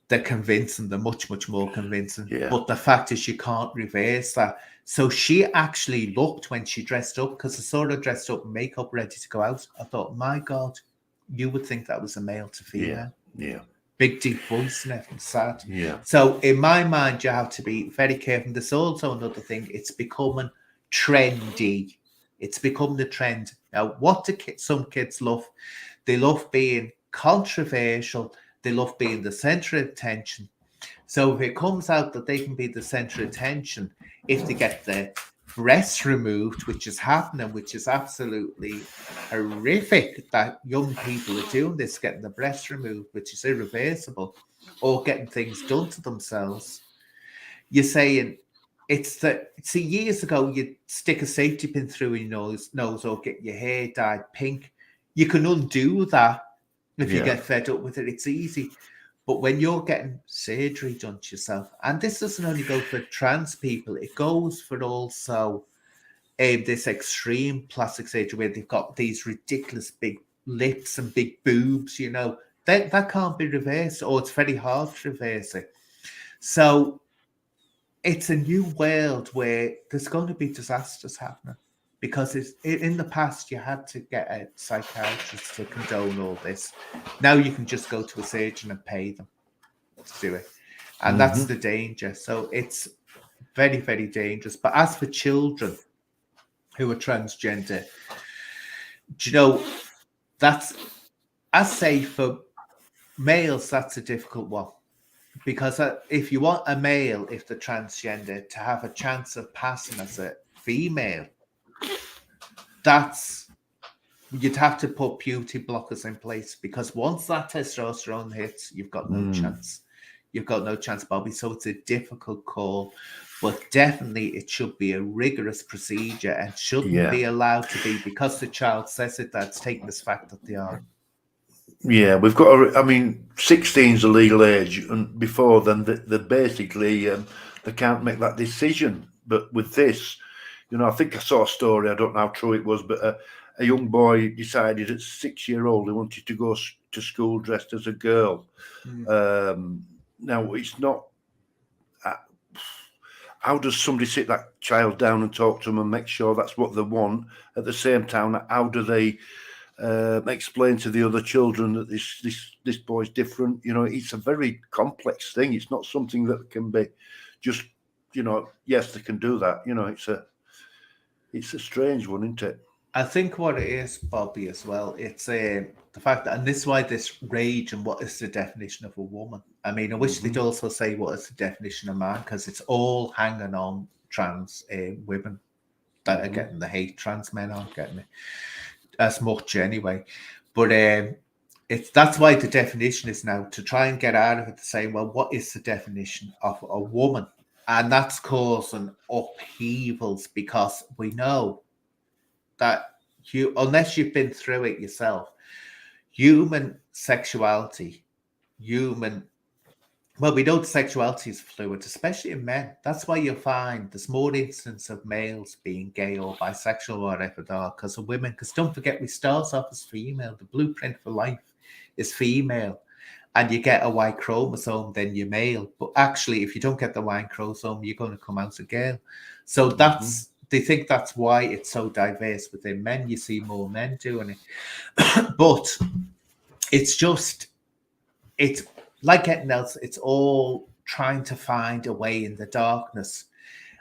Speaker 1: they're convincing. They're much, much more convincing. Yeah. But the fact is, you can't reverse that. So she actually looked when she dressed up, because I saw her dressed up, makeup, ready to go out. I thought, my God, you would think that was a male to female.
Speaker 2: Yeah.
Speaker 1: big deep voice and everything sad.
Speaker 2: Yeah.
Speaker 1: So in my mind, you have to be very careful. There's also another thing, it's becoming trendy. It's become the trend. Now, what do some kids love? They love being controversial. They love being the center of attention. So if it comes out that they can be the center of attention, if they get the breast removed, which is happening, which is absolutely horrific that young people are doing this, getting the breast removed, which is irreversible, or getting things done to themselves, you're saying it's that. See, years ago, you'd stick a safety pin through your nose, or get your hair dyed pink. You can undo that if you get fed up with it. It's easy. But when you're getting surgery done to yourself, and this doesn't only go for trans people, it goes for also this extreme plastic surgery where they've got these ridiculous big lips and big boobs, that can't be reversed, or it's very hard to reverse it. So it's a new world where there's going to be disasters happening, because in the past you had to get a psychiatrist to condone all this. Now you can just go to a surgeon and pay them to do it, and that's the danger. So it's very, very dangerous. But as for children who are transgender, that's, I say, for males that's a difficult one, because if you want a male, if they're transgender, to have a chance of passing as a female, you'd have to put puberty blockers in place, because once that testosterone hits, you've got no chance. You've got no chance, Bobby. So it's a difficult call, but definitely it should be a rigorous procedure and shouldn't be allowed to be, because the child says it, that's taking this fact that they are.
Speaker 2: Yeah, we've got. I mean, 16 is the legal age, and before then, they basically they can't make that decision. But with this, I think I saw a story. I don't know how true it was, but a young boy decided at 6-year-old he wanted to go to school dressed as a girl. Now it's not. How does somebody sit that child down and talk to them and make sure that's what they want? At the same time, how do they explain to the other children that this boy's different? It's a very complex thing. It's not something that can be just, yes, they can do that. It's a strange one, isn't it?
Speaker 1: I think what it is, Bobby, as well, it's the fact that, and this is why this rage and what is the definition of a woman. I mean, I wish they'd also say what is the definition of man, because it's all hanging on trans women that are getting the hate. Trans men aren't getting it as much anyway. But that's why the definition is now to try and get out of it, to say, well, what is the definition of a woman? And that's causing upheavals, because we know that unless you've been through it yourself, human sexuality, we know sexuality is fluid, especially in men. That's why you'll find there's more instances of males being gay or bisexual or whatever they are, because of women. Because don't forget, we start off as female. The blueprint for life is female. And you get a Y chromosome, then you're male. But actually, if you don't get the Y chromosome, you're going to come out a girl. So they think that's why it's so diverse within men. You see more men doing it. But it's like anything else, it's all trying to find a way in the darkness.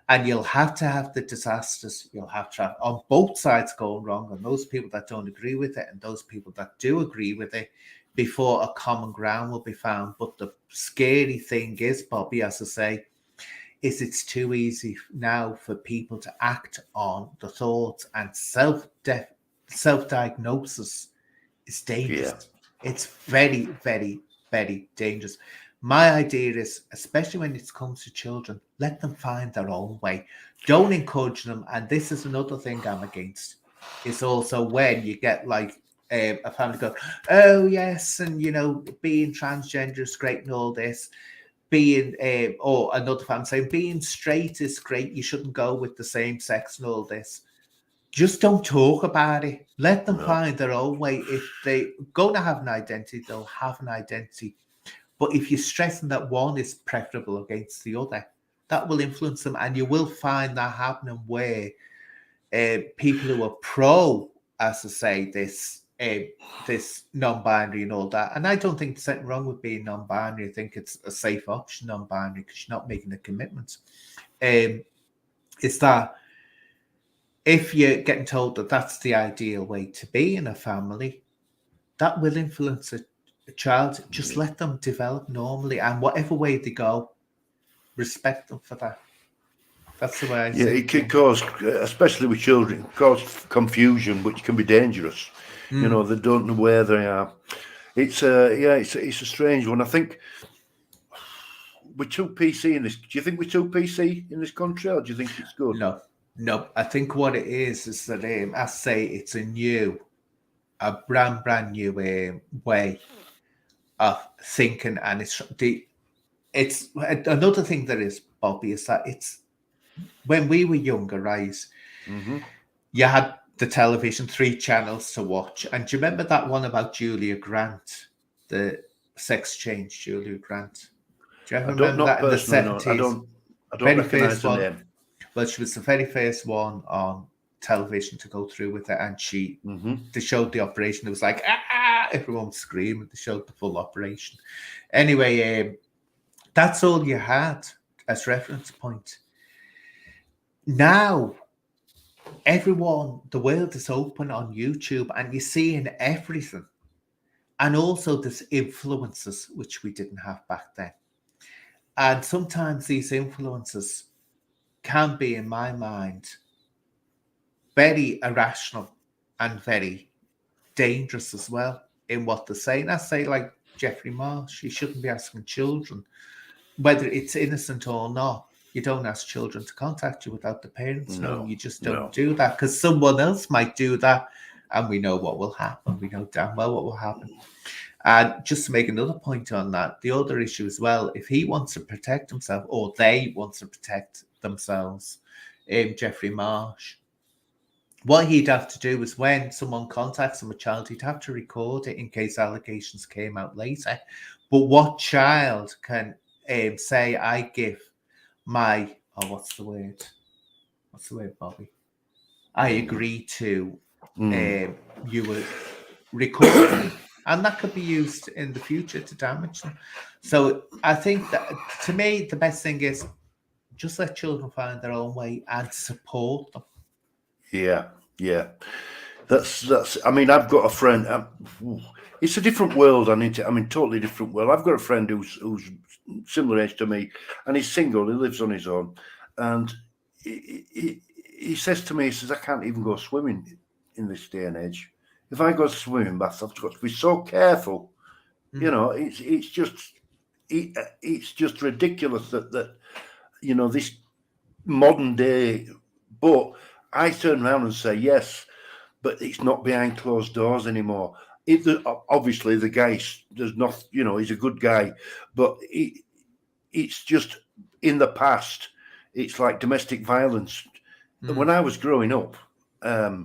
Speaker 1: And you'll have to have the disasters. You'll have to have on both sides going wrong, and those people that don't agree with it and those people that do agree with it, before a common ground will be found. But the scary thing is, Bobby, as I say, is it's too easy now for people to act on the thoughts, and self-diagnosis is dangerous. It's very, very, very dangerous. My idea is, especially when it comes to children, let them find their own way. Don't encourage them. And this is another thing I'm against. It's also when you get like a family go, oh yes, and being transgender is great and all this. Being or another fan saying being straight is great, you shouldn't go with the same sex and all this. Just don't talk about it. Let them find their own way. If they're going to have an identity, they'll have an identity. But if you're stressing that one is preferable against the other, that will influence them. And you will find that happening where people who are pro, as I say, this this non-binary and all that. And I don't think there's anything wrong with being non-binary. I think it's a safe option, non-binary, because you're not making a commitment. Is that if you're getting told that that's the ideal way to be in a family, that will influence a child. Just let them develop normally, and whatever way they go, respect them for that. That's the way I see
Speaker 2: it can cause, especially with children, cause confusion, which can be dangerous. You know, they don't know where they are. It's it's a strange one. I think we're too PC in this. Do you think we're too PC in this country, or do you think it's good?
Speaker 1: No. I think what it is that I say it's a brand new way of thinking, and it's another thing that is, Bobby, is that it's when we were younger, right? You had the television, 3 channels to watch, and do you remember that one about Julia Grant, the sex change Julia Grant? Do you ever remember that in the 70s?
Speaker 2: No, I don't recognise the name.
Speaker 1: Well, she was the very first one on television to go through with it, and they showed the operation. It was like, everyone screaming. They showed the full operation. Anyway, that's all you had as reference point. Now, the world is open on YouTube, and you're seeing everything. And also there's influences, which we didn't have back then. And sometimes these influences can be, in my mind, very irrational and very dangerous as well in what they're saying. I say, like Jeffrey Marsh, you shouldn't be asking children, whether it's innocent or not. You don't ask children to contact you without the parents knowing. You just don't do that, because someone else might do that, and we know what will happen. We know damn well what will happen. And just to make another point on that, the other issue as well, if he wants to protect himself, or they want to protect themselves, Jeffrey Marsh, what he'd have to do is when someone contacts him, a child, he'd have to record it in case allegations came out later. But what child can say, I give my, what's the word, Bobby? I agree to you will record me. And that could be used in the future to damage them. So I think that, to me, the best thing is just let children find their own way and support them.
Speaker 2: Yeah. That's. I mean, I've got a friend. It's a different world. Totally different world. I've got a friend who's similar age to me, and he's single. He lives on his own, and he says to me, he says, I can't even go swimming in this day and age. If I go to swimming baths, I've got to be so careful. You know, it's just ridiculous that this modern day. But I turn around and say, yes, but it's not behind closed doors anymore. Obviously, the guy, there's not, he's a good guy, but it's just in the past. It's like domestic violence. When I was growing up, there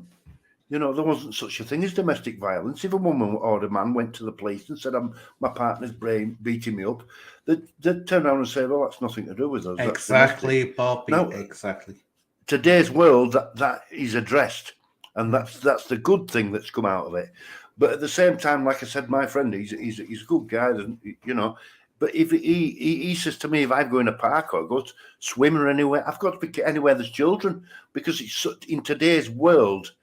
Speaker 2: wasn't such a thing as domestic violence. If a woman or a man went to the police and said, my partner's beating me up, they'd turn around and say, well, that's nothing to do with us.
Speaker 1: Exactly, Bobby. Now, exactly.
Speaker 2: Today's world, that is addressed, and that's the good thing that's come out of it. But at the same time, like I said, my friend, he's a good guy, But if he says to me, if I go in a park or go swim or anywhere, I've got to be anywhere there's children, because it's in today's world,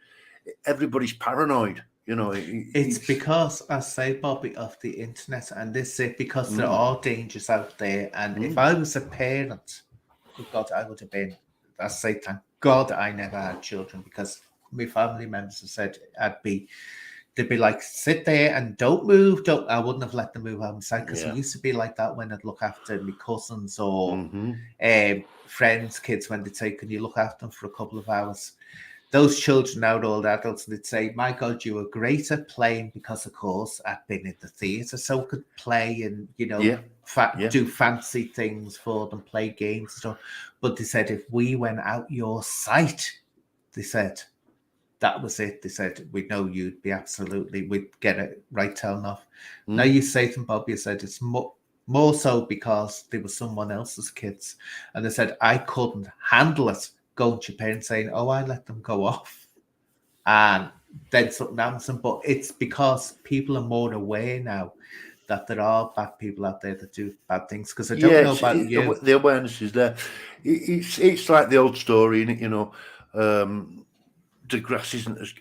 Speaker 2: everybody's paranoid.
Speaker 1: It's because, I say, Bobby, of the internet, and this is because there are dangers out there. And if I was a parent, good God, I would have been. I say, thank God I never had children, because my family members have said they'd be like, sit there and don't move. I wouldn't have let them move outside, because it used to be like that when I'd look after my cousins or friends' kids, when they'd take and you look after them for a couple of hours. Those children now are all adults, and they'd say, my God, you were great at playing, because, of course, I'd been in the theatre, so I could play and, do fancy things for them, play games and stuff. But they said, if we went out your sight, they said, that was it. They said, we know you'd be we'd get it right telling off. Now you say to them, Bobby, said it's more so because they were someone else's kids. And they said, I couldn't handle it going to your parents saying, I let them go off. And then something happens. But it's because people are more aware now that there are bad people out there that do bad things. Because I don't know about you.
Speaker 2: The awareness is there. It's like the old story, the grass isn't as.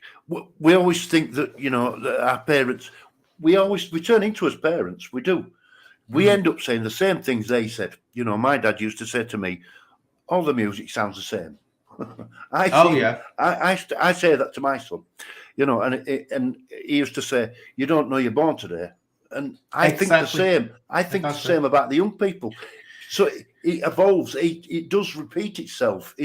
Speaker 2: We always think that that our parents. We turn into as parents. We do. We end up saying the same things they said. My dad used to say to me, "All the music sounds the same."
Speaker 1: Oh yeah,
Speaker 2: I say that to my son, and he used to say, "You don't know you're born today," and I think the
Speaker 1: exactly.
Speaker 2: same. I think the
Speaker 1: That's
Speaker 2: same
Speaker 1: it.
Speaker 2: about the young people. So it evolves. It does repeat itself.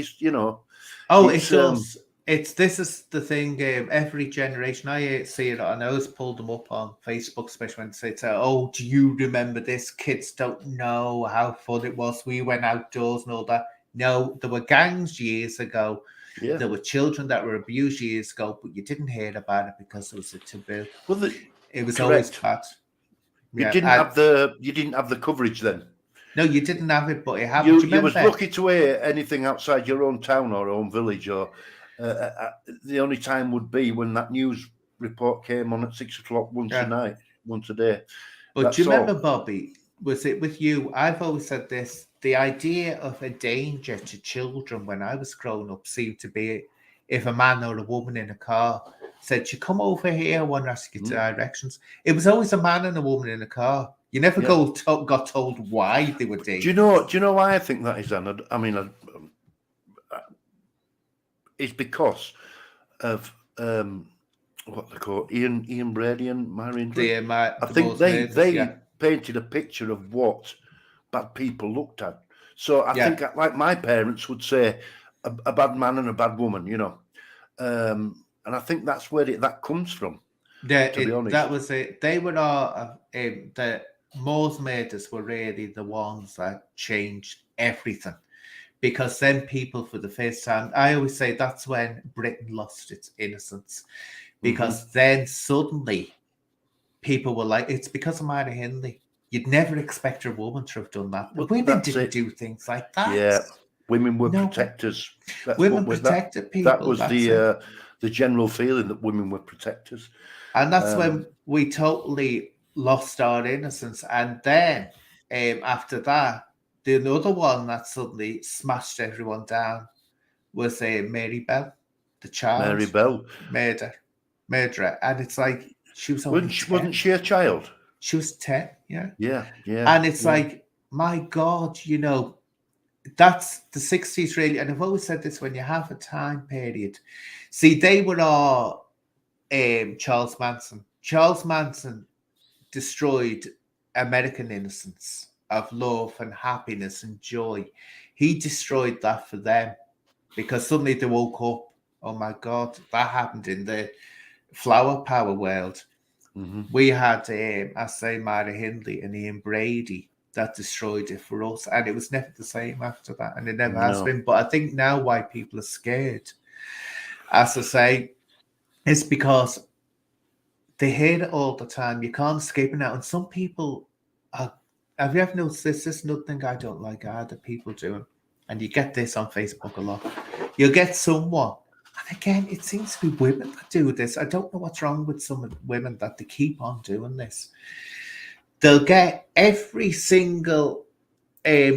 Speaker 1: Oh, it
Speaker 2: It's
Speaker 1: does. It's this is the thing. Every generation, I see it, and I always pull them up on Facebook, especially when they say, "Oh, do you remember this?" Kids don't know how fun it was. We went outdoors and all that. No, there were gangs years ago.
Speaker 2: yeah.
Speaker 1: There were children that were abused years ago, but you didn't hear about it because it was a taboo.
Speaker 2: Well,
Speaker 1: It was always
Speaker 2: correct.
Speaker 1: bad.
Speaker 2: You
Speaker 1: Yeah,
Speaker 2: didn't have the coverage then.
Speaker 1: no, you didn't have it, but it happened. Do you
Speaker 2: You was
Speaker 1: remember?
Speaker 2: lucky to hear anything outside your own town or own village, or the only time would be when that news report came on at 6 o'clock once a
Speaker 1: Yeah.
Speaker 2: night, once a day.
Speaker 1: But do you
Speaker 2: That's
Speaker 1: remember,
Speaker 2: all.
Speaker 1: Bobby? Was it with you? I've always said this: the idea of a danger to children when I was growing up seemed to be if a man or a woman in a car said, "You come over here, I want to ask you directions." It was always a man and a woman in a car. You never
Speaker 2: Yeah.
Speaker 1: got told why they were
Speaker 2: Do you
Speaker 1: dangerous.
Speaker 2: know why I think that is, Anna? I mean, it's because of what they call Ian Brady and Marion Drake. I
Speaker 1: The
Speaker 2: think
Speaker 1: most murders, yeah,
Speaker 2: they painted a picture of what bad people looked at. So I
Speaker 1: yeah.
Speaker 2: think, like my parents would say, a bad man and a bad woman, and I think that's where that comes from. To be honest,
Speaker 1: That was it. They were all the most murders were really the ones that changed everything. Because then people, for the first time, I always say that's when Britain lost its innocence. Because then suddenly people were like, it's because of Myra Hindley. You'd never expect a woman to have done that. The
Speaker 2: well,
Speaker 1: women
Speaker 2: that's
Speaker 1: didn't
Speaker 2: it.
Speaker 1: do things like that.
Speaker 2: Yeah, women were
Speaker 1: No way.
Speaker 2: protectors. That's
Speaker 1: Women
Speaker 2: what
Speaker 1: protected
Speaker 2: that
Speaker 1: people.
Speaker 2: was
Speaker 1: That's it.
Speaker 2: the general feeling that women were protectors.
Speaker 1: And that's when
Speaker 2: Um,
Speaker 1: we totally lost our innocence. And then after that, the another one that suddenly smashed everyone down was Mary Bell, the
Speaker 2: Mary
Speaker 1: child
Speaker 2: Bell,
Speaker 1: murderer. And it's like she was only
Speaker 2: wasn't
Speaker 1: 10.
Speaker 2: she a child?
Speaker 1: She was 10, yeah.
Speaker 2: Yeah, yeah,
Speaker 1: And it's
Speaker 2: yeah.
Speaker 1: like, my God, that's the 60s really. And I've always said this, when you have a time period. See, they were all Charles Manson. Charles Manson destroyed American innocence of love and happiness and joy. He destroyed that for them because suddenly they woke up. Oh my God, that happened in the flower power world. We had, I say, Myra Hindley and Ian Brady that destroyed it for us. And it was never the same after that. And it never has
Speaker 2: No.
Speaker 1: been. But I think now why people are scared, as I say, is because they hear it all the time. You can't escape it now. And some people are, have you ever noticed this? This is another thing I don't like either, people doing. And you get this on Facebook a lot. You'll get someone, and again, it seems to be women that do this. I don't know what's wrong with some women that they keep on doing this. They'll get every single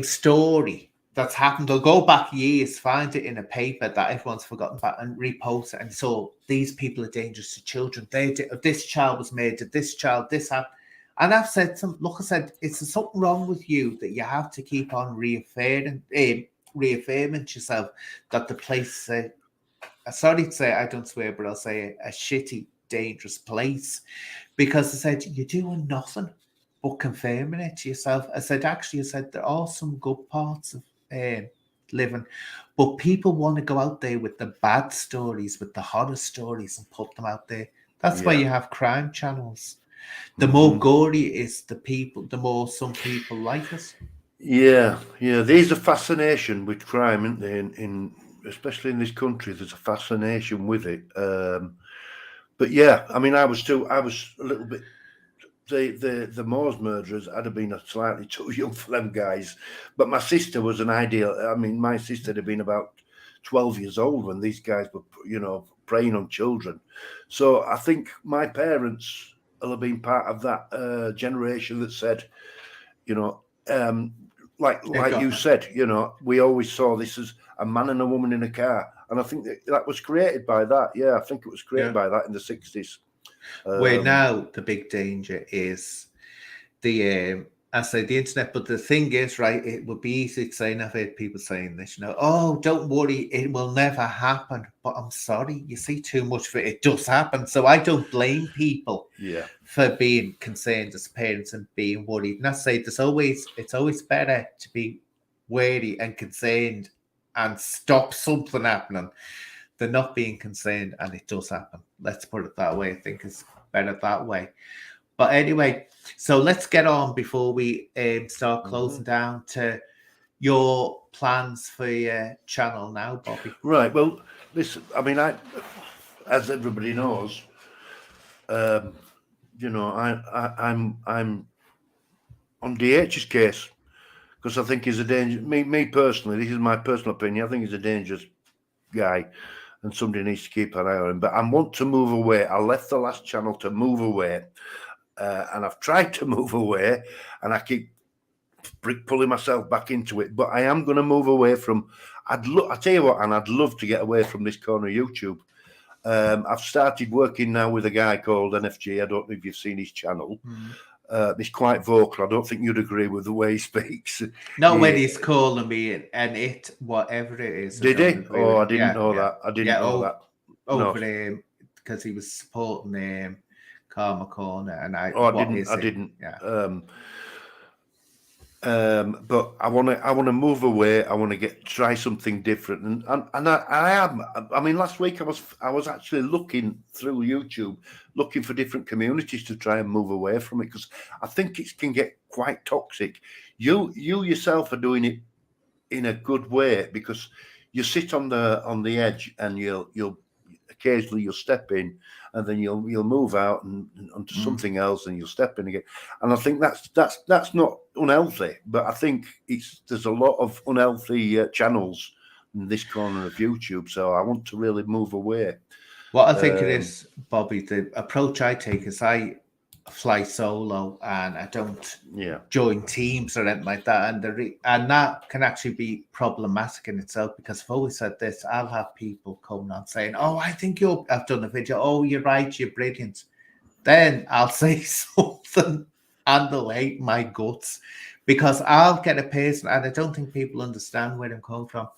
Speaker 1: story that's happened. They'll go back years, find it in a paper that everyone's forgotten about, and repost it. And so these people are dangerous to children. This child was murdered. This child, this happened. And I've said to them, look, I said, it's something wrong with you that you have to keep on reaffirming to yourself that the place, sorry to say, I don't swear, but I'll say a shitty, dangerous place. Because I said, you're doing nothing but confirming it to yourself. I said, there are some good parts of living, but people want to go out there with the bad stories, with the horror stories, and put them out there. That's why you have crime channels. The more gory is the people, the more some people like us.
Speaker 2: Yeah, yeah. There's a fascination with crime, isn't there? In especially in this country, there's a fascination with it. But yeah, I mean, I was a little bit. The Moors murderers, I'd have been slightly too young for them guys. But my sister was an ideal. I mean, my sister had been about 12 years old when these guys were, preying on children. So I think my parents will have been part of that generation that said, you know, like you said, you know, we always saw this as a man and a woman in a car, and I think that was created by that. Yeah, I think it was created by that in the 60s.
Speaker 1: Where now the big danger is the I say the internet, but the thing is, right, it would be easy to say, and I've heard people saying this, you know, oh, don't worry, it will never happen. But I'm sorry, you see too much for it. It does happen. So I don't blame people for being concerned as parents and being worried. And I say it's always better to be wary and concerned and stop something happening than not being concerned and it does happen. Let's put it that way. I think it's better that way. But anyway, so let's get on before we start closing down to your plans for your channel now, Bobby.
Speaker 2: Right. Well, listen, I mean, as everybody knows, you know, I'm on DH's case because I think he's a danger. Me personally, this is my personal opinion. I think he's a dangerous guy, and somebody needs to keep an eye on him. But I want to move away. I left the last channel to move away. And I've tried to move away, and I keep pulling myself back into it. But I am going to move away from. I tell you what, and I'd love to get away from this corner of YouTube. I've started working now with a guy called NFG. I don't know if you've seen his channel. He's quite vocal. I don't think you'd agree with the way he speaks.
Speaker 1: Not when he's calling me and it, whatever it is.
Speaker 2: Did he? Oh, I didn't know that. I didn't know that.
Speaker 1: Over him because he was supporting Karma Corner, and I didn't. Yeah.
Speaker 2: But I want to move away. I want to try something different, and I am. I mean, last week I was actually looking through YouTube, looking for different communities to try and move away from it because I think it can get quite toxic. You yourself are doing it in a good way because you sit on the edge and you'll occasionally you'll step in and then you'll move out and onto something else and you'll step in again. And I think that's not unhealthy, but I think there's a lot of unhealthy channels in this corner of YouTube. So I want to really move away.
Speaker 1: What I think it is, Bobby, the approach I take is I fly solo and I don't join teams or anything like that, and that can actually be problematic in itself because I've always said this. I'll have people coming on saying, oh, I think I've done a video, oh, you're right, you're brilliant. Then I'll say something and they'll hate my guts because I'll get a person, and I don't think people understand where I'm coming from.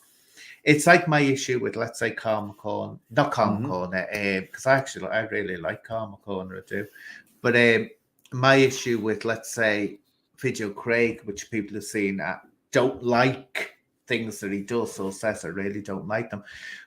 Speaker 1: It's like my issue with, let's say, Karma Corner, not Karma Corner, because I really like Karma Corner, I do. But my issue with, let's say, Video Craig, which people have seen, don't like things that he does or says. I really don't like them.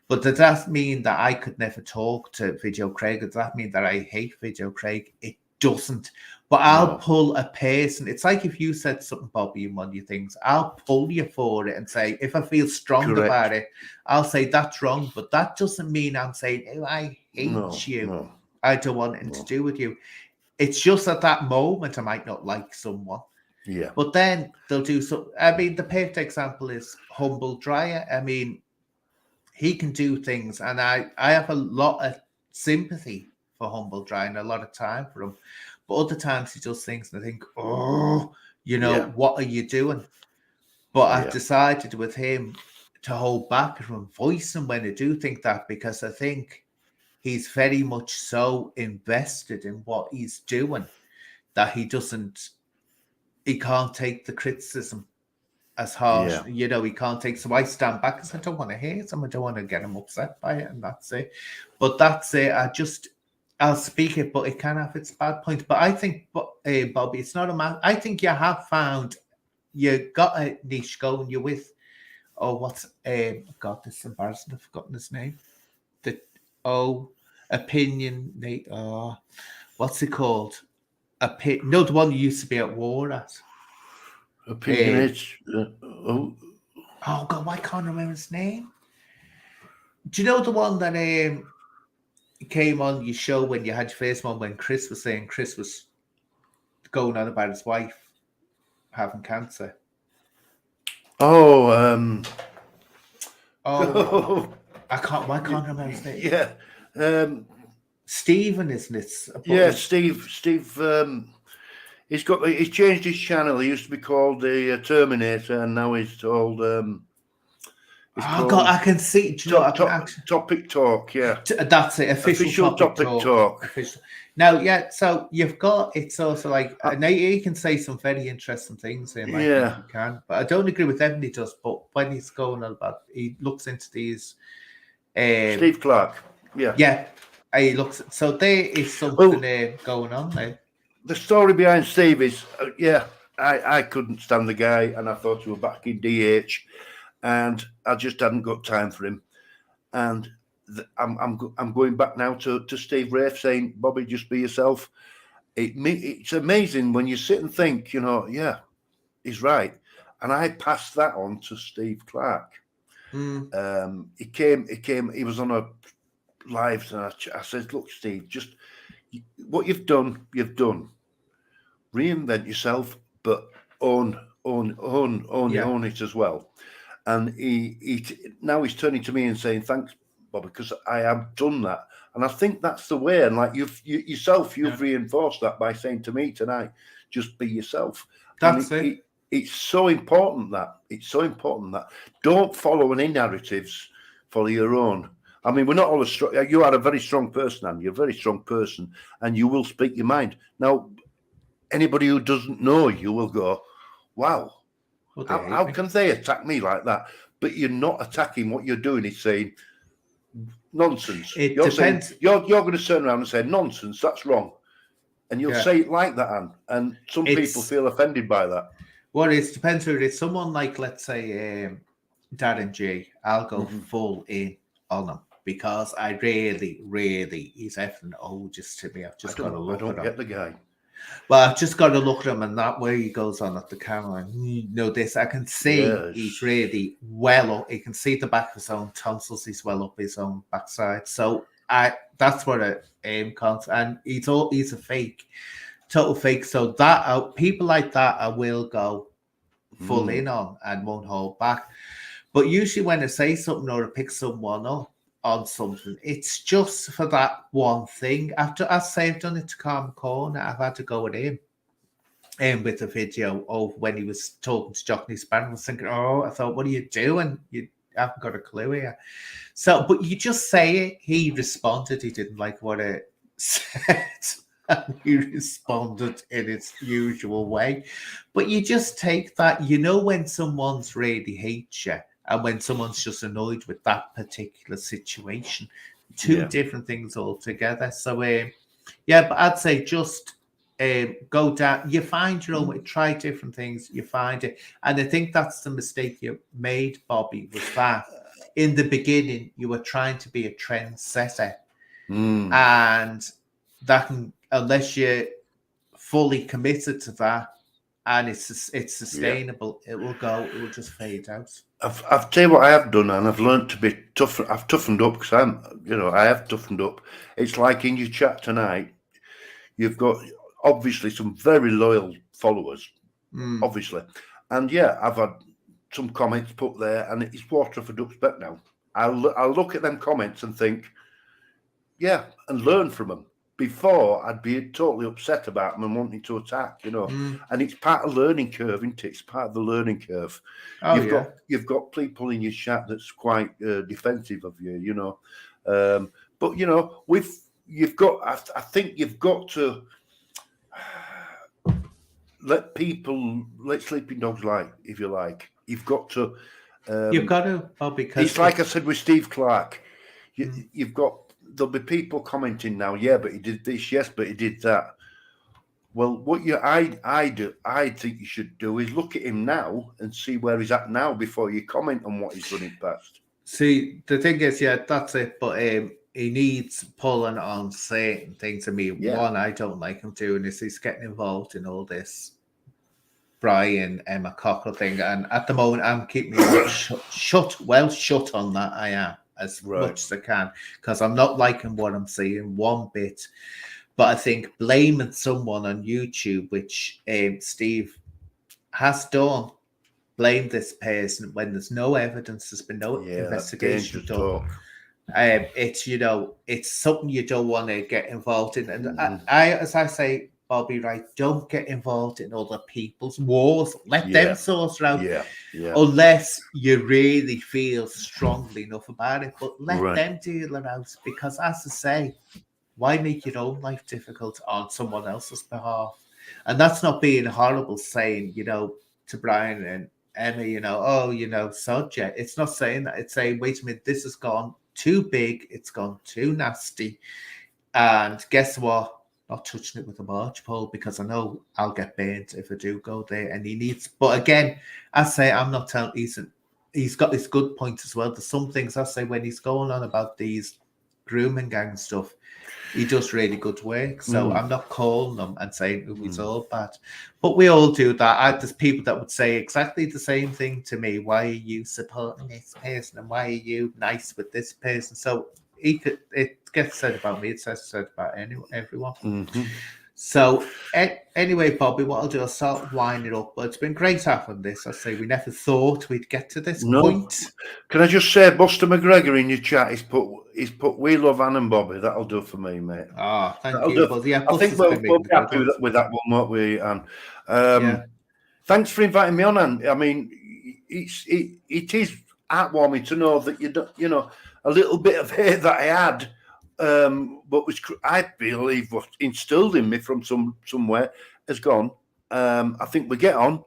Speaker 1: But does that mean that I could never talk to Video Craig? Does that mean that I hate Video Craig? It doesn't. But I'll pull a person. It's like if you said something, Bobby, in one of your things, I'll pull you for it and say, if I feel strong about it, I'll say that's wrong. But that doesn't mean I'm saying, oh, I hate you. No. I don't want anything to do with you. It's just at that moment I might not like someone.
Speaker 2: Yeah.
Speaker 1: But then they'll do so. I mean, the perfect example is Humble Dryer. I mean, he can do things, and I have a lot of sympathy for Humble Dryer and a lot of time for him. But other times he does things and I think, oh, what are you doing? But I've decided with him to hold back from voicing when I do think that, because I think he's very much so invested in what he's doing that he can't take the criticism as harsh. He can't take. So I stand back and say, I don't want to hate him. I don't want to get him upset by it. And that's it. But that's it. I'll speak it, but it can have its bad points. But I think, Bobby, it's not a matter. I think you have found, you got a niche going. You're with, God, this is embarrassing. I've forgotten his name. Opinion. What's it called? No, the one you used to be at war at.
Speaker 2: Opinion.
Speaker 1: Oh God, why can't I remember his name? Do you know the one that came on your show when you had your first one when Chris was saying Chris was going on about his wife having cancer? Why can't I remember his name?
Speaker 2: Yeah.
Speaker 1: Stephen, isn't it?
Speaker 2: Yeah, Steve. He's changed his channel. He used to be called the Terminator, and now he's called. It's
Speaker 1: Oh God, I can see. Do you know? I can actually.
Speaker 2: Topic Talk. Yeah,
Speaker 1: That's it. Official topic talk. Official. Now, yeah. So you've got. It's also like now you can say some very interesting things in. Like you can, but I don't agree with everything he does. But when he's going on about, he looks into these.
Speaker 2: Steve Clark. Yeah.
Speaker 1: Yeah. He looks. So there is something going on there.
Speaker 2: The story behind Steve is, I couldn't stand the guy, and I thought he was back in DH, and I just hadn't got time for him. And I'm going back now to Steve Rafe saying, Bobby, just be yourself. It's amazing when you sit and think, he's right. And I passed that on to Steve Clark. He was on a live, and I said, look, Steve, just what you've done. Reinvent yourself, but own it as well. And now he's turning to me and saying, thanks, Bob, because I have done that. And I think that's the way. And like you've reinforced that by saying to me tonight, just be yourself.
Speaker 1: That's it.
Speaker 2: It's so important that don't follow any narratives, follow your own. I mean, we're not all you are a very strong person, and you're a very strong person, and you will speak your mind. Now, anybody who doesn't know you will go, wow, how can they attack me like that? But you're not attacking. What you're doing is saying nonsense. You're going to turn around and say nonsense, that's wrong. And you'll say it like that, Anne. And some people feel offended by that.
Speaker 1: Well, it depends who it is. Someone like, let's say, Darren G, I'll go full in on him because I really, he's effing just to me. I've just got to look at him.
Speaker 2: I don't get the guy.
Speaker 1: Well, I've just got to look at him, and that way he goes on at the camera. And this, I can see he's really well up. You can see the back of his own tonsils. He's well up his own backside. So that's what I aim comes. And he's a fake, total fake. So that people like that, I will go full in on and won't hold back. But usually when I say something or I pick someone up on something, it's just for that one thing. After I've done it to Calm Corner, I've had to go at him with a video of when he was talking to Jockney Spanner. I was thinking, I thought, what are you doing? You haven't got a clue here. So, but you just say it. He responded. He didn't like what I said. And he responded in its usual way. But you just take that, when someone's really hates you, and when someone's just annoyed with that particular situation, two different things altogether. So, but I'd say just go down. You find your own way, try different things, you find it. And I think that's the mistake you made, Bobby, was that in the beginning, you were trying to be a trendsetter. And that can, unless you're fully committed to that, and it's sustainable, it will just fade out.
Speaker 2: I've tell you what I have done, and I've learned to be tough. I've toughened up because I have toughened up. It's like in your chat tonight, you've got obviously some very loyal followers, obviously, and I've had some comments put there, and it's water for ducks bet now. I'll look at them comments and think, and learn from them. Before, I'd be totally upset about them and wanting to attack, and it's part of the learning curve, isn't it? It's part of the learning curve. You've got people in your chat that's quite defensive of you, but I think you've got to let sleeping dogs lie, if you like. You've got to,
Speaker 1: Bob, because
Speaker 2: it's like I said with Steve Clark. You've got. There'll be people commenting now, but he did this, but he did that. Well, what I think you should do is look at him now and see where he's at now before you comment on what he's done in the past.
Speaker 1: See, the thing is, that's it. But he needs pulling on certain things. I mean, one I don't like him doing is he's getting involved in all this Brian Emma Cockle thing, and at the moment I'm keeping my shut on that. I am. As much as I can, because I'm not liking what I'm seeing one bit. But I think blaming someone on YouTube, which Steve has done, blame this person when there's no evidence, there's been no investigation done. It's it's something you don't want to get involved in, and I as I say, Bobby, right, don't get involved in other people's wars. Let them sort it out. Unless you really feel strongly enough about it, but let them deal it out. Because, as I say, why make your own life difficult on someone else's behalf? And that's not being horrible, saying to Brian and Emma, Sodja. It's not saying that. It's saying, wait a minute, this has gone too big. It's gone too nasty. And guess what? Not touching it with a barge pole, because I know I'll get burnt if I do go there. And he needs, but again, I say, I'm not telling, he's got this good point as well. There's some things I say when he's going on about these grooming gang stuff, he does really good work. So I'm not calling them and saying, oh, he's all bad. But we all do that. There's people that would say exactly the same thing to me. Why are you supporting this person? And why are you nice with this person? So it gets said about me. It's said about everyone. So anyway, Bobby, what I'll do, I'll start winding up. But it's been great having this. I say we never thought we'd get to this point.
Speaker 2: Can I just say, Buster McGregor in your chat, he's put we love Anne and Bobby. That'll do for me, mate.
Speaker 1: Thank you.
Speaker 2: I think we'll be happy with that one, won't we, Anne? Thanks for inviting me on, Anne. I mean, it is heartwarming to know that a little bit of hate that I had, but which I believe was instilled in me from somewhere has gone. I think we get on,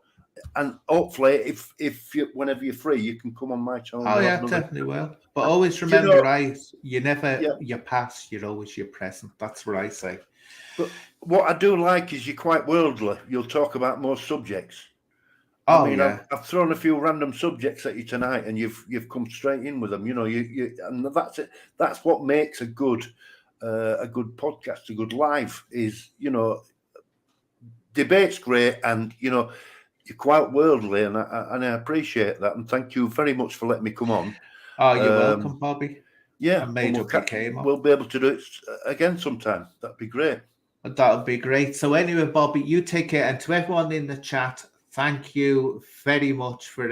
Speaker 2: and hopefully, if you, whenever you're free, you can come on my channel.
Speaker 1: Oh yeah, definitely will. But always remember, you never your past, you're always your present. That's what I say.
Speaker 2: But what I do like is you're quite worldly. You'll talk about most subjects. I've thrown a few random subjects at you tonight, and you've come straight in with them. And that's it. That's what makes a good podcast, a good live. Is debate's great, and you're quite worldly, and I appreciate that. And thank you very much for letting me come on.
Speaker 1: Oh, you're welcome, Bobby.
Speaker 2: Yeah,
Speaker 1: we'll
Speaker 2: be able to do it again sometime. That'd be great.
Speaker 1: That would be great. So anyway, Bobby, you take care, and to everyone in the chat, thank you very much for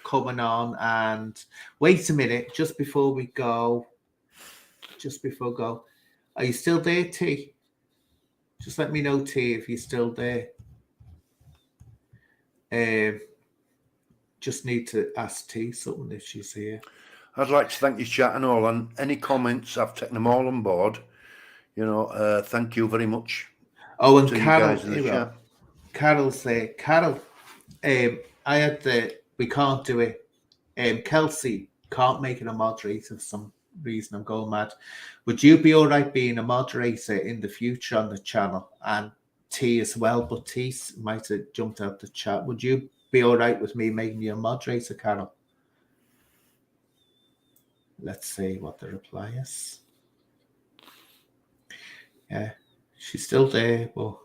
Speaker 1: coming on. And wait a minute, just before go, are you still there, T? Just let me know, T, if you're still there. Just need to ask T something if she's here.
Speaker 2: I'd like to thank you, chat and all, and any comments, I've taken them all on board. Thank you very much.
Speaker 1: Oh, and Carol's there. Carol, I had we can't do it. Kelsey can't make it a moderator for some reason. I'm going mad. Would you be all right being a moderator in the future on the channel? And T as well, but T might have jumped out the chat. Would you be all right with me making you a moderator, Carol? Let's see what the reply is. Yeah, she's still there, but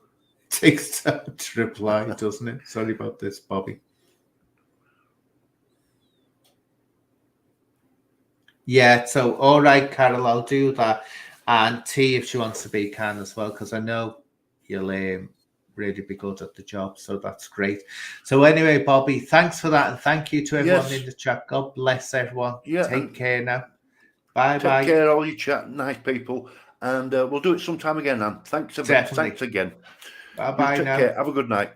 Speaker 1: it takes time to reply, doesn't it? Sorry about this, Bobby. Yeah, so all right, Carol, I'll do that. And T, if she wants to be, can as well, because I know you'll really be good at the job. So that's great. So anyway, Bobby, thanks for that. And thank you to everyone in the chat. God bless everyone.
Speaker 2: Yeah,
Speaker 1: take care now. Bye-bye.
Speaker 2: Take care, all you chat, nice people. And we'll do it sometime again, Anne. Thanks again.
Speaker 1: Bye-bye now.
Speaker 2: Take care. Have a good night.